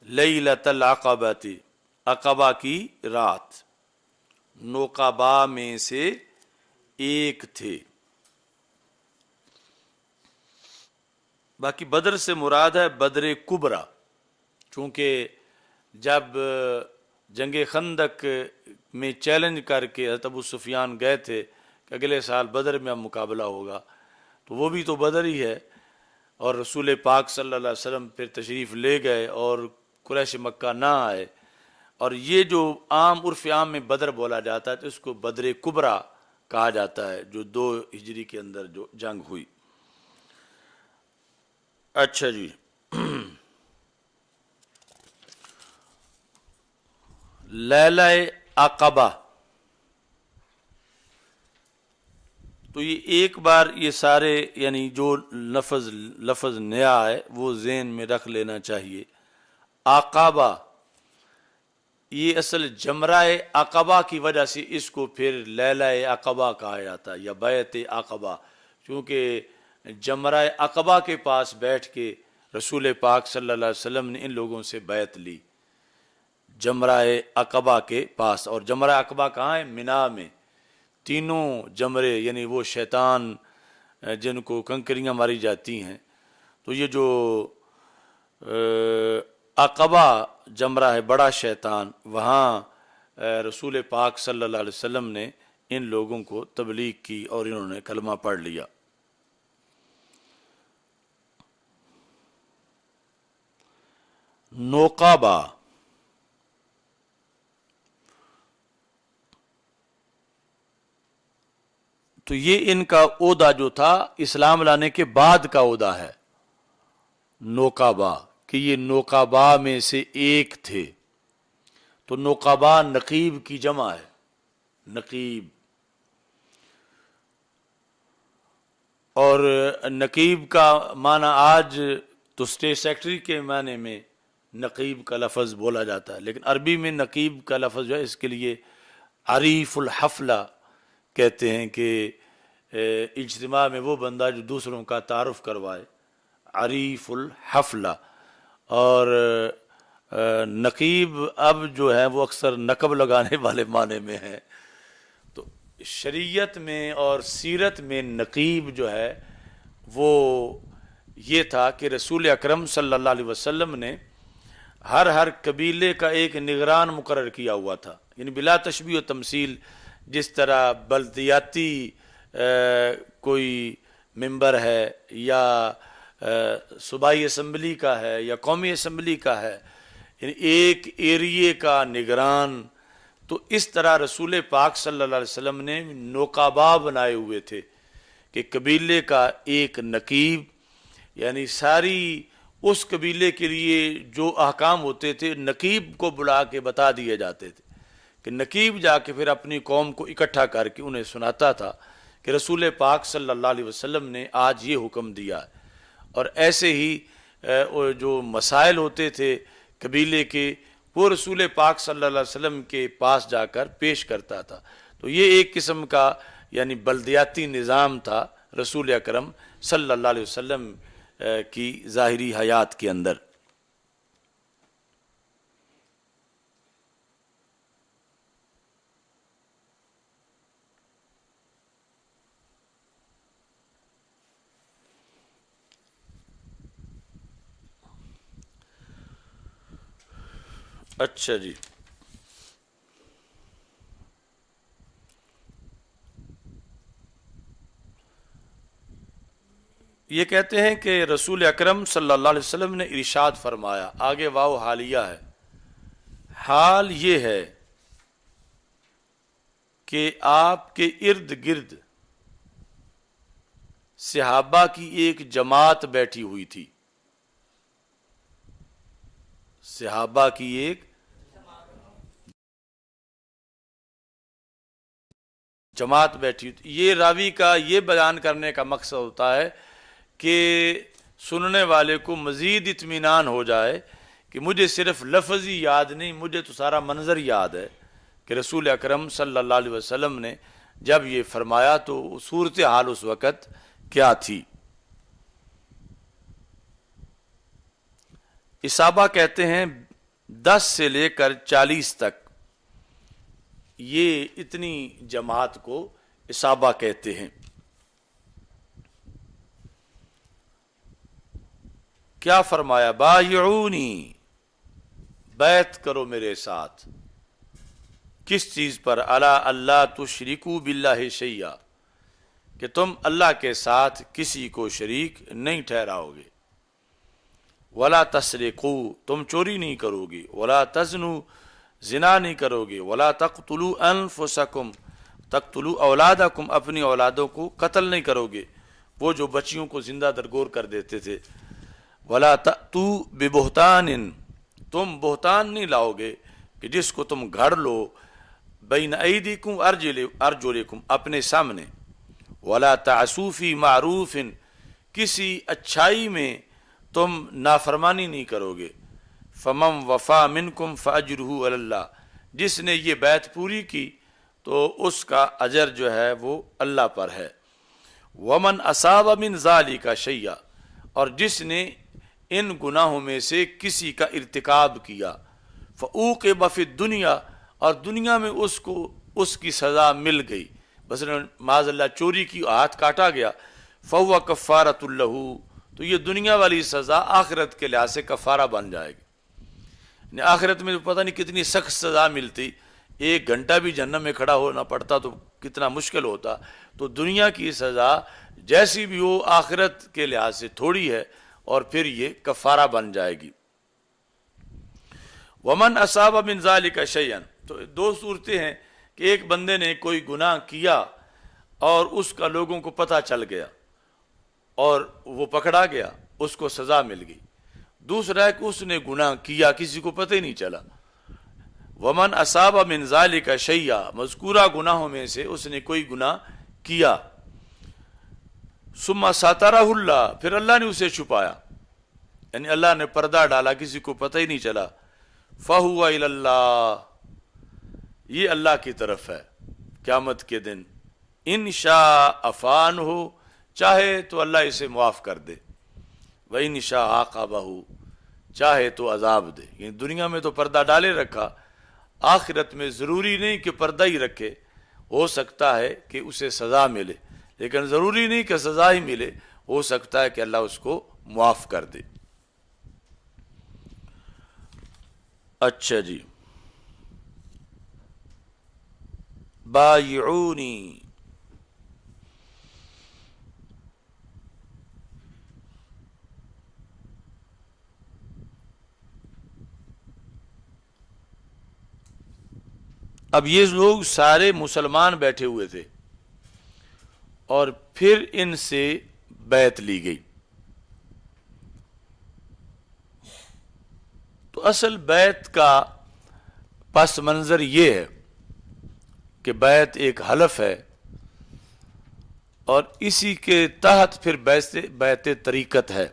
لیلۃ العقبۃ, عقبہ کی رات, نقباء میں سے ایک تھے. باقی بدر سے مراد ہے بدر کبریٰ, چونکہ جب جنگ خندق میں چیلنج کر کے حضرت ابو سفیان گئے تھے کہ اگلے سال بدر میں اب مقابلہ ہوگا, تو وہ بھی تو بدر ہی ہے، اور رسول پاک صلی اللہ علیہ وسلم پھر تشریف لے گئے اور قریش مکہ نہ آئے، اور یہ جو عرف عام میں بدر بولا جاتا ہے تو اس کو بدر کبریٰ کہا جاتا ہے، جو 2 ہجری کے اندر جو جنگ ہوئی۔ اچھا جی، لیلہ عقبہ، تو یہ ایک بار یہ سارے یعنی جو لفظ نیا ہے وہ ذہن میں رکھ لینا چاہیے۔ عقبہ یہ اصل جمرہ عقبہ کی وجہ سے اس کو پھر لیلہ عقبہ کہا جاتا ہے یا بیعت عقبہ، کیونکہ جمرہ عقبہ کے پاس بیٹھ کے رسول پاک صلی اللہ علیہ وسلم نے ان لوگوں سے بیعت لی جمرہ عقبہ کے پاس۔ اور جمرہ عقبہ کہاں ہے؟ منا میں۔ تینوں جمرے یعنی وہ شیطان جن کو کنکریاں ماری جاتی ہیں، تو یہ جو عقبہ جمرہ ہے بڑا شیطان، وہاں رسول پاک صلی اللہ علیہ وسلم نے ان لوگوں کو تبلیغ کی اور انہوں نے کلمہ پڑھ لیا۔ نوقابہ، تو یہ ان کا عہدہ جو تھا اسلام لانے کے بعد کا عہدہ ہے، نوقابہ، کہ یہ نوقابہ میں سے ایک تھے۔ تو نوقابہ نقیب کی جمع ہے، نقیب، اور نقیب کا معنی آج تو اسٹیٹ سیکرٹری کے معنی میں نقیب کا لفظ بولا جاتا ہے، لیکن عربی میں نقیب کا لفظ جو ہے اس کے لیے عریف الحفلہ کہتے ہیں، کہ اجتماع میں وہ بندہ جو دوسروں کا تعارف کروائے، عریف الحفلہ۔ اور نقیب اب جو ہے وہ اکثر نقب لگانے والے معنی میں ہے۔ تو شریعت میں اور سیرت میں نقیب جو ہے وہ یہ تھا کہ رسول اکرم صلی اللہ علیہ وسلم نے ہر قبیلے کا ایک نگران مقرر کیا ہوا تھا، یعنی بلا تشبیہ و تمثیل، جس طرح بلدیاتی کوئی ممبر ہے یا صوبائی اسمبلی کا ہے یا قومی اسمبلی کا ہے، یعنی ایک ایریے کا نگران، تو اس طرح رسول پاک صلی اللہ علیہ وسلم نے نوقابہ بنائے ہوئے تھے کہ قبیلے کا ایک نقیب، یعنی ساری اس قبیلے کے لیے جو احکام ہوتے تھے نقیب کو بلا کے بتا دیے جاتے تھے، کہ نقیب جا کے پھر اپنی قوم کو اکٹھا کر کے انہیں سناتا تھا کہ رسول پاک صلی اللہ علیہ وسلم نے آج یہ حکم دیا ہے۔ اور ایسے ہی جو مسائل ہوتے تھے قبیلے کے وہ رسول پاک صلی اللہ علیہ وسلم کے پاس جا کر پیش کرتا تھا۔ تو یہ ایک قسم کا یعنی بلدیاتی نظام تھا رسول اکرم صلی اللہ علیہ وسلم کی ظاہری حیات کے اندر۔ اچھا جی، یہ کہتے ہیں کہ رسول اکرم صلی اللہ علیہ وسلم نے ارشاد فرمایا، آگے واو حالیہ ہے، حال یہ ہے کہ آپ کے ارد گرد صحابہ کی ایک جماعت بیٹھی ہوئی تھی، صحابہ کی ایک جماعت بیٹھی ہوئی تھی۔ یہ راوی کا یہ بیان کرنے کا مقصد ہوتا ہے کہ سننے والے کو مزید اطمینان ہو جائے کہ مجھے صرف لفظ ہی یاد نہیں، مجھے تو سارا منظر یاد ہے کہ رسول اکرم صلی اللہ علیہ وسلم نے جب یہ فرمایا تو صورتحال اس وقت کیا تھی۔ اصابہ کہتے ہیں 10 سے لے کر 40 تک، یہ اتنی جماعت کو اصابہ کہتے ہیں۔ کیا فرمایا؟ بایعونی، بیعت کرو میرے ساتھ، کس چیز پر؟ الا اللہ تشرکوا باللہ شیئا، کہ تم اللہ کے ساتھ کسی کو شریک نہیں ٹھہراؤ گے، ولا تسرقوا تم چوری نہیں کرو گے، ولا تزنوا زنا نہیں کرو گے، ولا تقتلوا انفسکم تقتلوا اولادکم اپنی اولادوں کو قتل نہیں کرو گے، وہ جو بچیوں کو زندہ درگور کر دیتے تھے، ولا تأتوا ببہتان تم بہتان نہیں لاؤ گے کہ جس کو تم گھڑ لو، بین ایدیکم ارجلکم اپنے سامنے، ولا تعصوا فی معروف کسی اچھائی میں تم نافرمانی نہیں کرو گے، فمن وفا منکم فاجرہ علی اللہ جس نے یہ بیعت پوری کی تو اس کا اجر جو ہے وہ اللہ پر ہے، ومن اصاب من ذالک شیئا اور جس نے ان گناہوں میں سے کسی کا ارتکاب کیا، فعوقب فی الدنیا اور دنیا میں اس کو اس کی سزا مل گئی، بس معاذ اللہ چوری کی ہاتھ کاٹا گیا، فہو کفارۃ لہ تو یہ دنیا والی سزا آخرت کے لحاظ سے کفارہ بن جائے گی، آخرت میں پتہ نہیں کتنی سخت سزا ملتی، 1 گھنٹہ بھی جہنم میں کھڑا ہونا پڑتا تو کتنا مشکل ہوتا، تو دنیا کی سزا جیسی بھی ہو آخرت کے لحاظ سے تھوڑی ہے اور پھر یہ کفارہ بن جائے گی۔ ومن اصاب من ذالک شیئا تو 2 صورتیں ہیں کہ ایک بندے نے کوئی گناہ کیا اور اس کا لوگوں کو پتہ چل گیا اور وہ پکڑا گیا، اس کو سزا مل گئی، دوسرا ہے کہ اس نے گناہ کیا کسی کو پتہ ہی نہیں چلا، ومن اصاب من ذالک شیئا مذکورہ گناہوں میں سے اس نے کوئی گناہ کیا، ثم سترہ اللہ پھر اللہ نے اسے چھپایا، یعنی اللہ نے پردہ ڈالا کسی کو پتہ ہی نہیں چلا، فہو الی اللہ یہ اللہ کی طرف ہے قیامت کے دن، ان شاء عفان ہو چاہے تو اللہ اسے معاف کر دے، وَإِنْ شَاءَ عَاقَبَهُ چاہے تو عذاب دے، یعنی دنیا میں تو پردہ ڈالے رکھا، آخرت میں ضروری نہیں کہ پردہ ہی رکھے، ہو سکتا ہے کہ اسے سزا ملے، لیکن ضروری نہیں کہ سزا ہی ملے، ہو سکتا ہے کہ اللہ اس کو معاف کر دے۔ اچھا جی، بایعونی اب یہ لوگ سارے مسلمان بیٹھے ہوئے تھے اور پھر ان سے بیعت لی گئی، تو اصل بیعت کا پس منظر یہ ہے کہ بیعت ایک حلف ہے اور اسی کے تحت پھر بیعت طریقت ہے،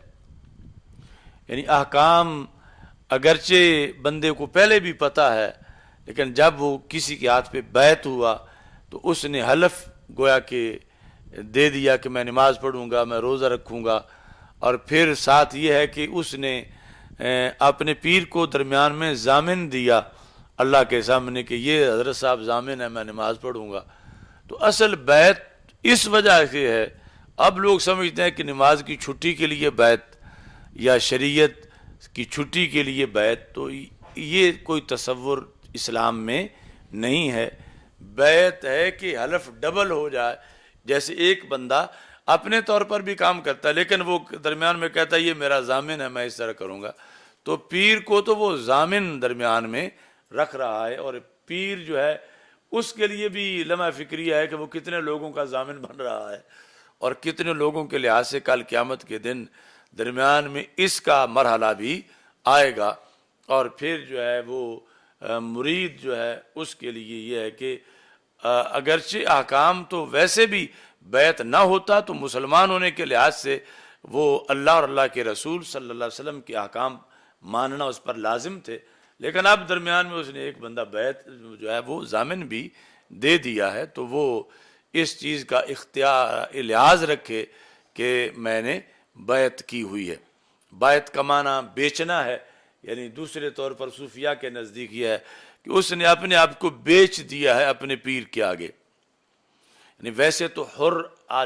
یعنی احکام اگرچہ بندے کو پہلے بھی پتہ ہے لیکن جب وہ کسی کے ہاتھ پہ بیعت ہوا تو اس نے حلف گویا کہ دے دیا کہ میں نماز پڑھوں گا، میں روزہ رکھوں گا، اور پھر ساتھ یہ ہے کہ اس نے اپنے پیر کو درمیان میں ضامن دیا اللہ کے سامنے کہ یہ حضرت صاحب ضامن ہے میں نماز پڑھوں گا، تو اصل بیعت اس وجہ سے ہے۔ اب لوگ سمجھتے ہیں کہ نماز کی چھٹی کے لیے بیعت یا شریعت کی چھٹی کے لیے بیعت، تو یہ کوئی تصور اسلام میں نہیں ہے۔ بیعت ہے کہ حلف ڈبل ہو جائے، جیسے ایک بندہ اپنے طور پر بھی کام کرتا ہے لیکن وہ درمیان میں کہتا ہے یہ میرا ضامن ہے میں اس طرح کروں گا، تو پیر کو تو وہ ضامن درمیان میں رکھ رہا ہے، اور پیر جو ہے اس کے لیے بھی لمحہ فکریہ ہے کہ وہ کتنے لوگوں کا ضامن بن رہا ہے اور کتنے لوگوں کے لحاظ سے کل قیامت کے دن درمیان میں اس کا مرحلہ بھی آئے گا، اور پھر جو ہے وہ مرید جو ہے اس کے لیے یہ ہے کہ اگرچہ احکام تو ویسے بھی بیعت نہ ہوتا تو مسلمان ہونے کے لحاظ سے وہ اللہ اور اللہ کے رسول صلی اللہ علیہ وسلم کے احکام ماننا اس پر لازم تھے، لیکن اب درمیان میں اس نے ایک بندہ بیعت جو ہے وہ ضامن بھی دے دیا ہے، تو وہ اس چیز کا اختیار لحاظ رکھے کہ میں نے بیعت کی ہوئی ہے۔ بیعت کا معنی بیچنا ہے، یعنی دوسرے طور پر صوفیاء کے نزدیک یہ ہے کہ اس نے اپنے آپ کو بیچ دیا ہے اپنے پیر کے آگے، یعنی ویسے تو حر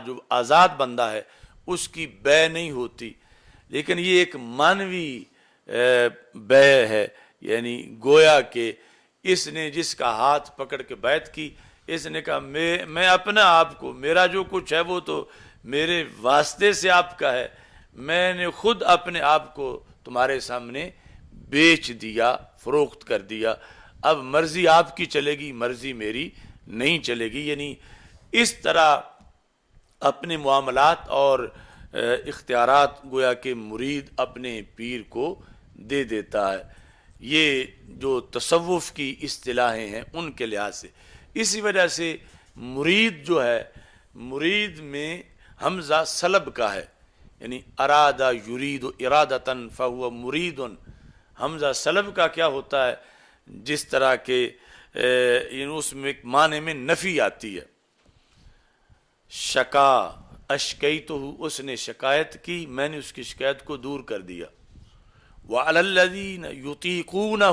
جو آزاد بندہ ہے اس کی بے نہیں ہوتی، لیکن یہ ایک مانوی بے ہے، یعنی گویا کہ اس نے جس کا ہاتھ پکڑ کے بیعت کی اس نے کہا میں اپنا آپ کو، میرا جو کچھ ہے وہ تو میرے واسطے سے آپ کا ہے، میں نے خود اپنے آپ کو تمہارے سامنے بیچ دیا، فروخت کر دیا، اب مرضی آپ کی چلے گی، مرضی میری نہیں چلے گی۔ یعنی اس طرح اپنے معاملات اور اختیارات گویا کہ مرید اپنے پیر کو دے دیتا ہے۔ یہ جو تصوف کی اصطلاحیں ہیں ان کے لحاظ سے، اسی وجہ سے مرید جو ہے، مرید میں حمزہ سلب کا ہے، یعنی ارادہ یرید ارادتاً فہو مرید۔ حمزہ سلب کا کیا ہوتا ہے؟ جس طرح کہ اس میں ایک معنی میں نفی آتی ہے۔ شکا اشکیتہ، اس نے شکایت کی، میں نے اس کی شکایت کو دور کر دیا۔ وعلی الذین یطیقونہ،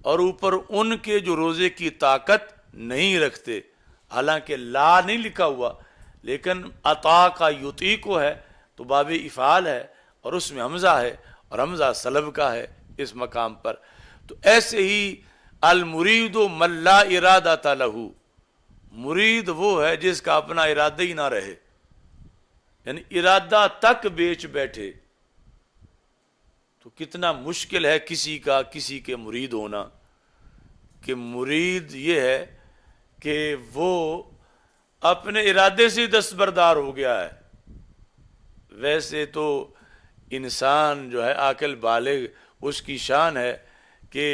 اور اوپر ان کے جو روزے کی طاقت نہیں رکھتے، حالانکہ لا نہیں لکھا ہوا لیکن عطا کا یطیقو ہے تو باب افعال ہے اور اس میں حمزہ ہے اور حمزہ سلب کا ہے اس مقام پر۔ تو ایسے ہی المرید من لا ارادۃ لہ، مرید وہ ہے جس کا اپنا ارادہ ہی نہ رہے، یعنی ارادہ تک بیچ بیٹھے۔ تو کتنا مشکل ہے کسی کے مرید ہونا، کہ مرید یہ ہے کہ وہ اپنے ارادے سے دستبردار ہو گیا ہے۔ ویسے تو انسان جو ہے عاقل بالغ، اس کی شان ہے کہ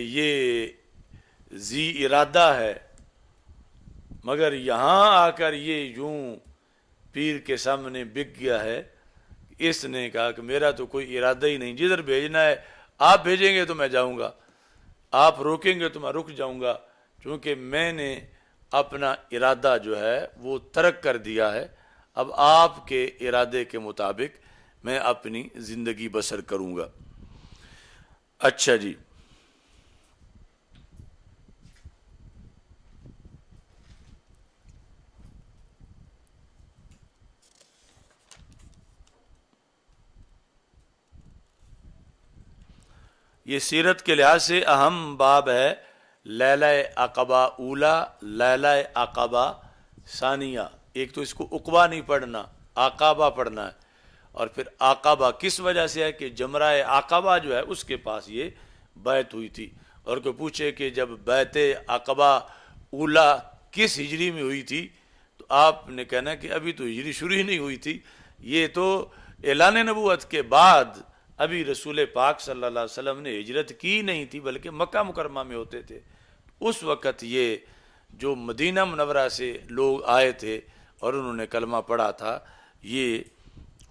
یہ ذی ارادہ ہے، مگر یہاں آ کر یہ یوں پیر کے سامنے بک گیا ہے۔ اس نے کہا کہ میرا تو کوئی ارادہ ہی نہیں، جدھر بھیجنا ہے آپ بھیجیں گے تو میں جاؤں گا، آپ روکیں گے تو میں رک جاؤں گا، چونکہ میں نے اپنا ارادہ جو ہے وہ ترک کر دیا ہے، اب آپ کے ارادے کے مطابق میں اپنی زندگی بسر کروں گا۔ اچھا جی، یہ سیرت کے لحاظ سے اہم باب ہے۔ لیلہ عقبہ اولا، لیلہ عقبہ ثانیہ، ایک تو اس کو عقبہ نہیں پڑھنا، عقبہ پڑھنا ہے۔ اور پھر عقبہ کس وجہ سے ہے کہ جمرہ عقبہ جو ہے اس کے پاس یہ بیعت ہوئی تھی، اور کوئی پوچھے کہ جب بیعت عقبہ اولا کس ہجری میں ہوئی تھی تو آپ نے کہنا کہ ابھی تو ہجری شروع ہی نہیں ہوئی تھی، یہ تو اعلان نبوت کے بعد، ابھی رسول پاک صلی اللہ علیہ وسلم نے ہجرت کی نہیں تھی بلکہ مکہ مکرمہ میں ہوتے تھے۔ اس وقت یہ جو مدینہ منورہ سے لوگ آئے تھے اور انہوں نے کلمہ پڑھا تھا، یہ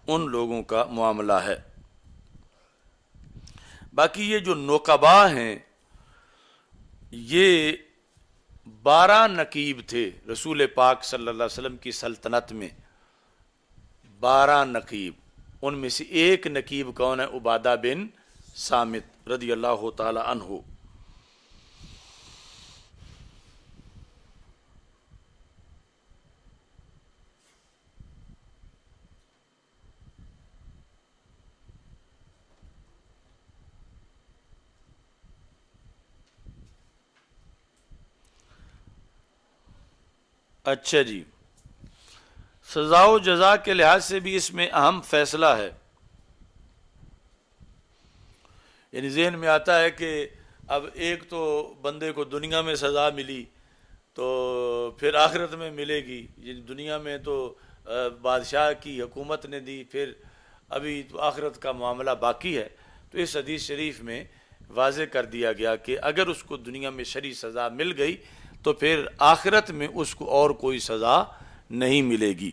ان لوگوں کا معاملہ ہے۔ باقی یہ جو نقبا ہیں، یہ 12 نقیب تھے رسول پاک صلی اللہ علیہ وسلم کی سلطنت میں، 12 نقیب۔ ان میں سے ایک نقیب کون ہے؟ عبادہ بن صامت رضی اللہ تعالی عنہ۔ اچھا جی، سزا و جزا کے لحاظ سے بھی اس میں اہم فیصلہ ہے۔ یعنی ذہن میں آتا ہے کہ اب ایک تو بندے کو دنیا میں سزا ملی تو پھر آخرت میں ملے گی، یعنی دنیا میں تو بادشاہ کی حکومت نے دی، پھر ابھی تو آخرت کا معاملہ باقی ہے۔ تو اس حدیث شریف میں واضح کر دیا گیا کہ اگر اس کو دنیا میں شرعی سزا مل گئی تو پھر آخرت میں اس کو اور کوئی سزا نہیں ملے گی۔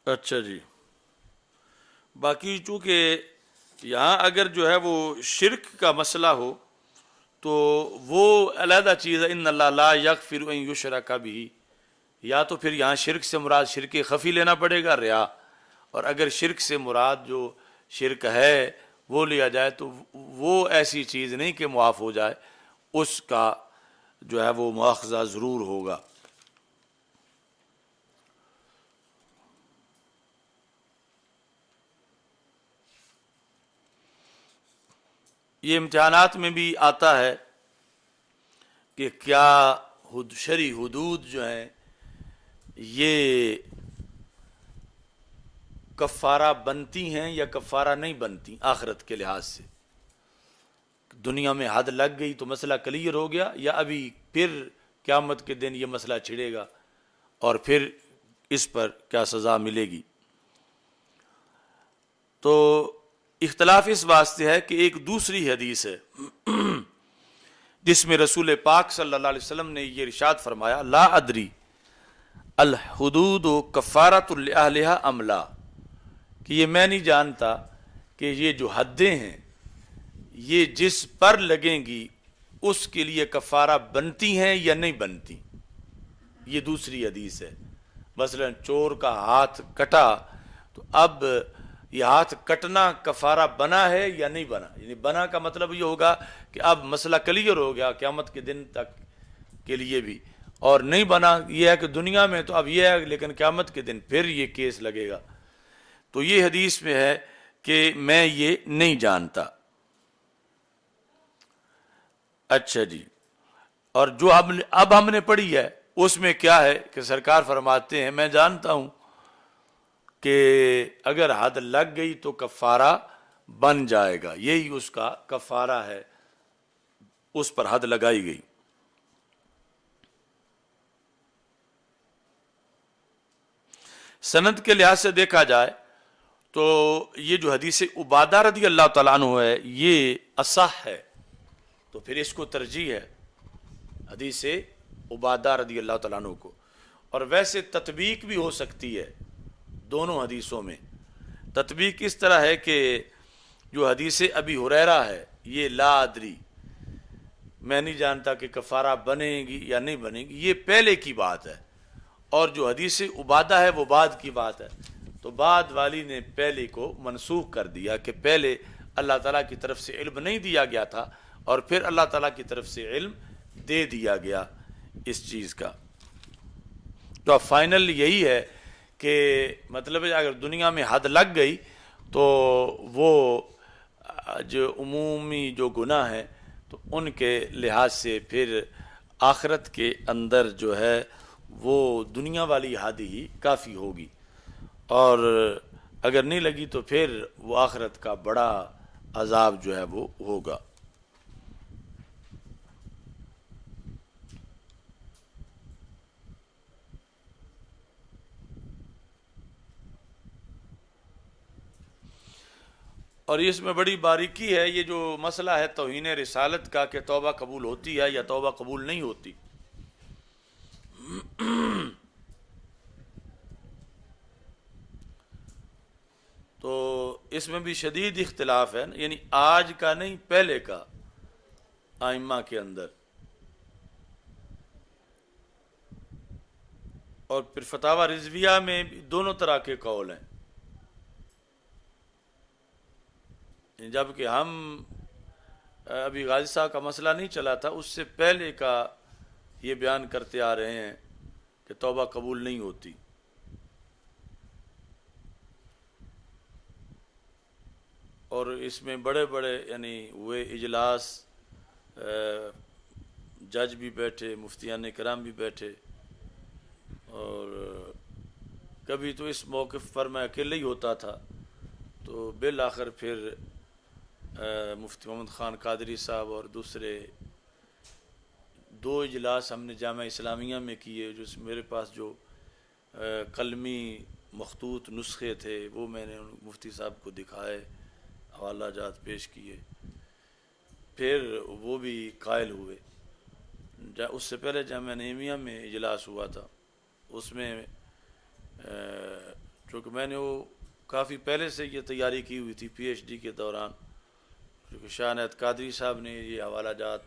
اچھا جی، باقی چونکہ یہاں اگر جو ہے وہ شرک کا مسئلہ ہو تو وہ علیحدہ چیز ہے، ان اللہ لا یغفر ان یشرک بہ، یا تو پھر یہاں شرک سے مراد شرک خفی لینا پڑے گا، ریا، اور اگر شرک سے مراد جو شرک ہے وہ لیا جائے تو وہ ایسی چیز نہیں کہ معاف ہو جائے، اس کا جو ہے وہ مواخذہ ضرور ہوگا۔ یہ امتحانات میں بھی آتا ہے کہ کیا شرعی حدود جو ہیں یہ کفارہ بنتی ہیں یا کفارہ نہیں بنتی آخرت کے لحاظ سے۔ دنیا میں حد لگ گئی تو مسئلہ کلیئر ہو گیا، یا ابھی پھر قیامت کے دن یہ مسئلہ چھڑے گا اور پھر اس پر کیا سزا ملے گی۔ تو اختلاف اس واسطے ہے کہ ایک دوسری حدیث ہے جس میں رسول پاک صلی اللہ علیہ وسلم نے یہ ارشاد فرمایا، لا ادری الحدود کفارۃ لأہلھا ام لا، کہ یہ میں نہیں جانتا کہ یہ جو حدیں ہیں یہ جس پر لگیں گی اس کے لیے کفارہ بنتی ہیں یا نہیں بنتی۔ یہ دوسری حدیث ہے۔ مثلا چور کا ہاتھ کٹا تو اب یہ ہاتھ کٹنا کفارہ بنا ہے یا نہیں بنا، یعنی بنا کا مطلب یہ ہوگا کہ اب مسئلہ کلیئر ہو گیا قیامت کے دن تک کے لیے بھی، اور نہیں بنا یہ ہے کہ دنیا میں تو اب یہ ہے لیکن قیامت کے دن پھر یہ کیس لگے گا۔ تو یہ حدیث میں ہے کہ میں یہ نہیں جانتا۔ اچھا جی، اور جو اب ہم نے پڑھی ہے اس میں کیا ہے کہ سرکار فرماتے ہیں میں جانتا ہوں کہ اگر حد لگ گئی تو کفارہ بن جائے گا، یہی اس کا کفارہ ہے، اس پر حد لگائی گئی۔ سند کے لحاظ سے دیکھا جائے تو یہ جو حدیث عبادہ رضی اللہ تعالیٰ عنہ ہے یہ اصح ہے، تو پھر اس کو ترجیح ہے حدیث عبادہ رضی اللہ تعالیٰ عنہ کو۔ اور ویسے تطبیق بھی ہو سکتی ہے دونوں حدیثوں میں۔ تطبیق اس طرح ہے کہ جو حدیث ابی ہریرہ ہے یہ لا ادری، میں نہیں جانتا کہ کفارہ بنے گی یا نہیں بنے گی، یہ پہلے کی بات ہے، اور جو حدیث عبادہ ہے وہ بعد کی بات ہے۔ تو بعد والی نے پہلے کو منسوخ کر دیا کہ پہلے اللہ تعالیٰ کی طرف سے علم نہیں دیا گیا تھا اور پھر اللہ تعالیٰ کی طرف سے علم دے دیا گیا اس چیز کا۔ تو اب فائنل یہی ہے کہ مطلب ہے اگر دنیا میں حد لگ گئی تو وہ جو عمومی جو گناہ ہیں تو ان کے لحاظ سے پھر آخرت کے اندر جو ہے وہ دنیا والی حد ہی کافی ہوگی، اور اگر نہیں لگی تو پھر وہ آخرت کا بڑا عذاب جو ہے وہ ہوگا۔ اور اس میں بڑی باریکی ہے، یہ جو مسئلہ ہے توہین رسالت کا کہ توبہ قبول ہوتی ہے یا توبہ قبول نہیں ہوتی۔ تو اس میں بھی شدید اختلاف ہے، یعنی آج کا نہیں پہلے کا ائمہ کے اندر۔ اور پھر فتاوی رضویہ میں بھی دونوں طرح کے قول ہیں، جبکہ ہم ابھی غازی صاحب کا مسئلہ نہیں چلا تھا، اس سے پہلے کا یہ بیان کرتے آ رہے ہیں کہ توبہ قبول نہیں ہوتی۔ اور اس میں بڑے بڑے یعنی ہوئے اجلاس، جج بھی بیٹھے، مفتیان کرام بھی بیٹھے، اور کبھی تو اس موقف پر میں اکیلے ہی ہوتا تھا، تو بالآخر پھر مفتی محمد خان قادری صاحب اور دوسرے دو اجلاس ہم نے جامعہ اسلامیہ میں کیے، جو میرے پاس جو قلمی مخطوط نسخے تھے وہ میں نے مفتی صاحب کو دکھائے، حوالہ جات پیش کیے، پھر وہ بھی قائل ہوئے۔ اس سے پہلے جامعہ نعیمیہ میں اجلاس ہوا تھا، اس میں چونکہ میں نے وہ کافی پہلے سے یہ تیاری کی ہوئی تھی پی ایچ ڈی کے دوران، کیونکہ شاہ عنایت قادری صاحب نے یہ حوالہ جات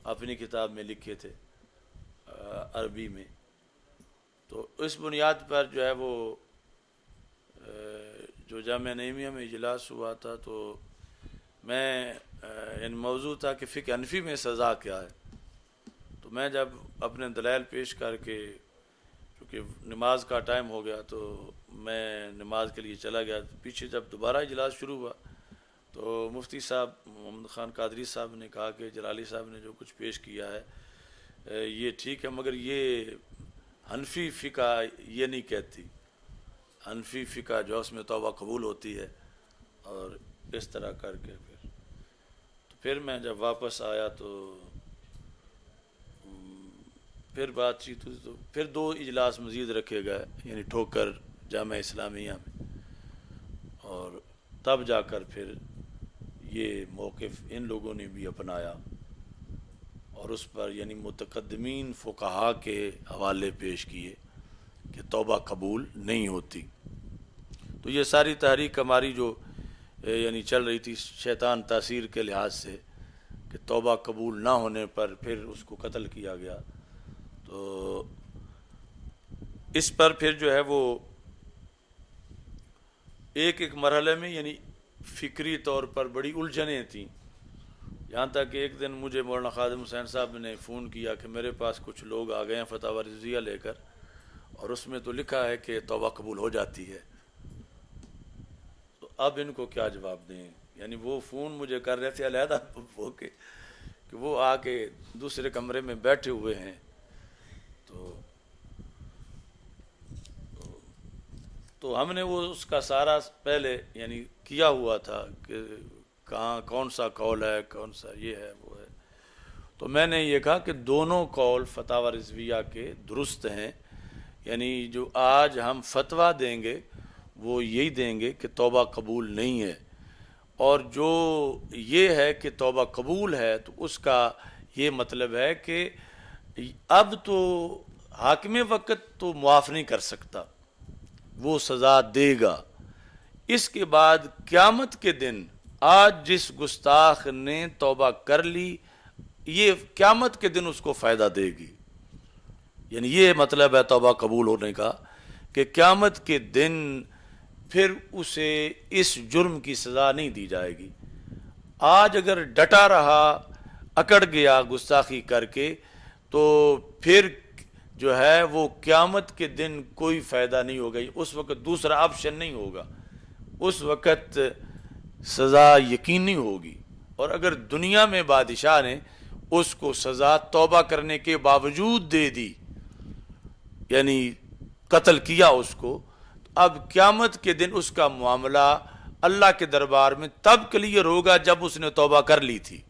اپنی کتاب میں لکھے تھے عربی میں. تو اس بنیاد پر جو ہے وہ جو جامعہ نعیمیہ میں اجلاس ہوا تھا تو میں موضوع تھا کہ فقہ حنفی میں سزا کیا ہے. تو میں جب اپنے دلائل پیش کر کے چونکہ نماز کا ٹائم ہو گیا تو میں نماز کے لیے چلا گیا. پیچھے جب دوبارہ اجلاس شروع ہوا تو مفتی صاحب محمد خان قادری صاحب نے کہا کہ جلالی صاحب نے جو کچھ پیش کیا ہے یہ ٹھیک ہے، مگر یہ حنفی فقہ یہ نہیں کہتی. حنفی فقہ جو اس میں توبہ قبول ہوتی ہے. اور اس طرح کر کے پھر میں جب واپس آیا تو پھر بات چیت ہوئی. تو پھر 2 اجلاس مزید رکھے گئے یعنی ٹھوکر جامعہ اسلامیہ میں، اور تب جا کر پھر یہ موقف ان لوگوں نے بھی اپنایا اور اس پر یعنی متقدمین فقہا کے حوالے پیش کیے کہ توبہ قبول نہیں ہوتی. تو یہ ساری تحریک ہماری جو یعنی چل رہی تھی شیطان تاثیر کے لحاظ سے کہ توبہ قبول نہ ہونے پر پھر اس کو قتل کیا گیا. تو اس پر پھر جو ہے وہ ایک مرحلے میں یعنی فکری طور پر بڑی الجھنیں تھیں. یہاں تک کہ ایک دن مجھے مولانا خادم حسین صاحب نے فون کیا کہ میرے پاس کچھ لوگ آ گئے ہیں فتاوی رضویہ لے کر، اور اس میں تو لکھا ہے کہ توبہ قبول ہو جاتی ہے. تو اب ان کو کیا جواب دیں؟ یعنی وہ فون مجھے کر رہے تھے علیحدہ ہو کے کہ وہ آ کے دوسرے کمرے میں بیٹھے ہوئے ہیں. تو ہم نے وہ اس کا سارا پہلے یعنی کیا ہوا تھا کہ کہاں کون سا قول ہے، کون سا یہ ہے وہ ہے. تو میں نے یہ کہا کہ دونوں قول فتاوی رضویہ کے درست ہیں. یعنی جو آج ہم فتویٰ دیں گے وہ یہی دیں گے کہ توبہ قبول نہیں ہے، اور جو یہ ہے کہ توبہ قبول ہے تو اس کا یہ مطلب ہے کہ اب تو حاکم وقت تو معاف نہیں کر سکتا، وہ سزا دے گا. اس کے بعد قیامت کے دن آج جس گستاخ نے توبہ کر لی یہ قیامت کے دن اس کو فائدہ دے گی. یعنی یہ مطلب ہے توبہ قبول ہونے کا کہ قیامت کے دن پھر اسے اس جرم کی سزا نہیں دی جائے گی. آج اگر ڈٹا رہا، اکڑ گیا گستاخی کر کے، تو پھر جو ہے وہ قیامت کے دن کوئی فائدہ نہیں ہوگا. اس وقت دوسرا آپشن نہیں ہوگا، اس وقت سزا یقینی ہوگی. اور اگر دنیا میں بادشاہ نے اس کو سزا توبہ کرنے کے باوجود دے دی، یعنی قتل کیا اس کو، اب قیامت کے دن اس کا معاملہ اللہ کے دربار میں تب کلیئر ہوگا جب اس نے توبہ کر لی تھی.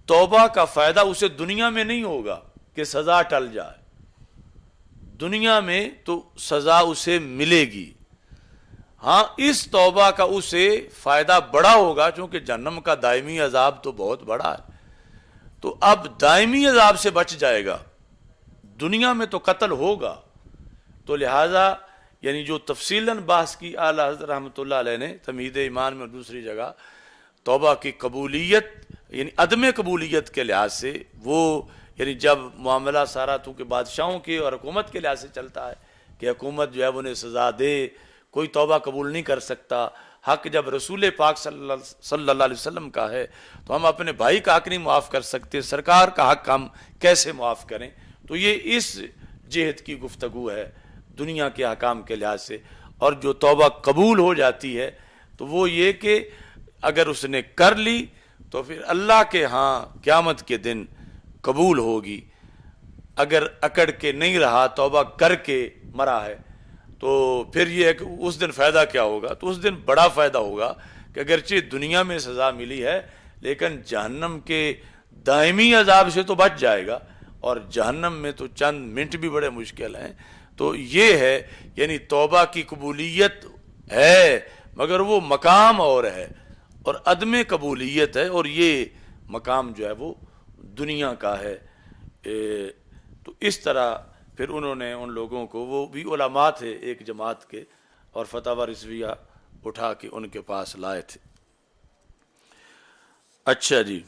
توبہ کا فائدہ اسے دنیا میں نہیں ہوگا کہ سزا ٹل جائے، دنیا میں تو سزا اسے ملے گی. ہاں اس توبہ کا اسے فائدہ بڑا ہوگا چونکہ جہنم کا دائمی عذاب تو بہت بڑا ہے. تو اب دائمی عذاب سے بچ جائے گا، دنیا میں تو قتل ہوگا. تو لہٰذا یعنی جو تفصیلاً بحث کی اعلیٰ حضرت رحمۃ اللہ علیہ نے تمہید ایمان میں اور دوسری جگہ توبہ کی قبولیت یعنی عدم قبولیت کے لحاظ سے، وہ یعنی جب معاملہ سارا تو کہ بادشاہوں کے اور حکومت کے لحاظ سے چلتا ہے کہ حکومت جو ہے انہیں سزا دے، کوئی توبہ قبول نہیں کر سکتا. حق جب رسول پاک صلی اللہ علیہ وسلم کا ہے تو ہم اپنے بھائی کا حق نہیں معاف کر سکتے، سرکار کا حق ہم کیسے معاف کریں؟ تو یہ اس جہت کی گفتگو ہے دنیا کے حکام کے لحاظ سے. اور جو توبہ قبول ہو جاتی ہے تو وہ یہ کہ اگر اس نے کر لی تو پھر اللہ کے ہاں قیامت کے دن قبول ہوگی. اگر اکڑ کے نہیں رہا، توبہ کر کے مرا ہے، تو پھر یہ ہے کہ اس دن فائدہ کیا ہوگا؟ تو اس دن بڑا فائدہ ہوگا کہ اگرچہ دنیا میں سزا ملی ہے لیکن جہنم کے دائمی عذاب سے تو بچ جائے گا، اور جہنم میں تو چند منٹ بھی بڑے مشکل ہیں. تو یہ ہے یعنی توبہ کی قبولیت ہے مگر وہ مقام اور ہے، اور عدم قبولیت ہے، اور یہ مقام جو ہے وہ دنیا کا ہے. تو اس طرح پھر انہوں نے ان لوگوں کو، وہ بھی علماء تھے ایک جماعت کے، اور فتاوی رضویہ اٹھا کے ان کے پاس لائے تھے. اچھا جی،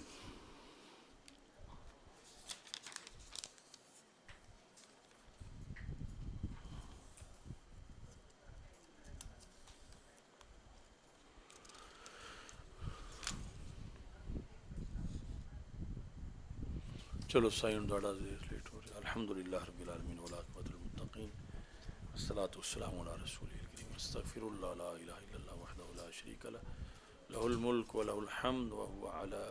چلو سائن ڈاڈا لیٹ ہو رہا ہے. الحمدللہ رب العالمین والعاقبۃ للمتقین والصلاۃ والسلام علی رسول الکریم استغفر اللہ لا الہ الا اللہ وحدہ لا شریک لہ لہ الملک ولہ الحمد وهو علی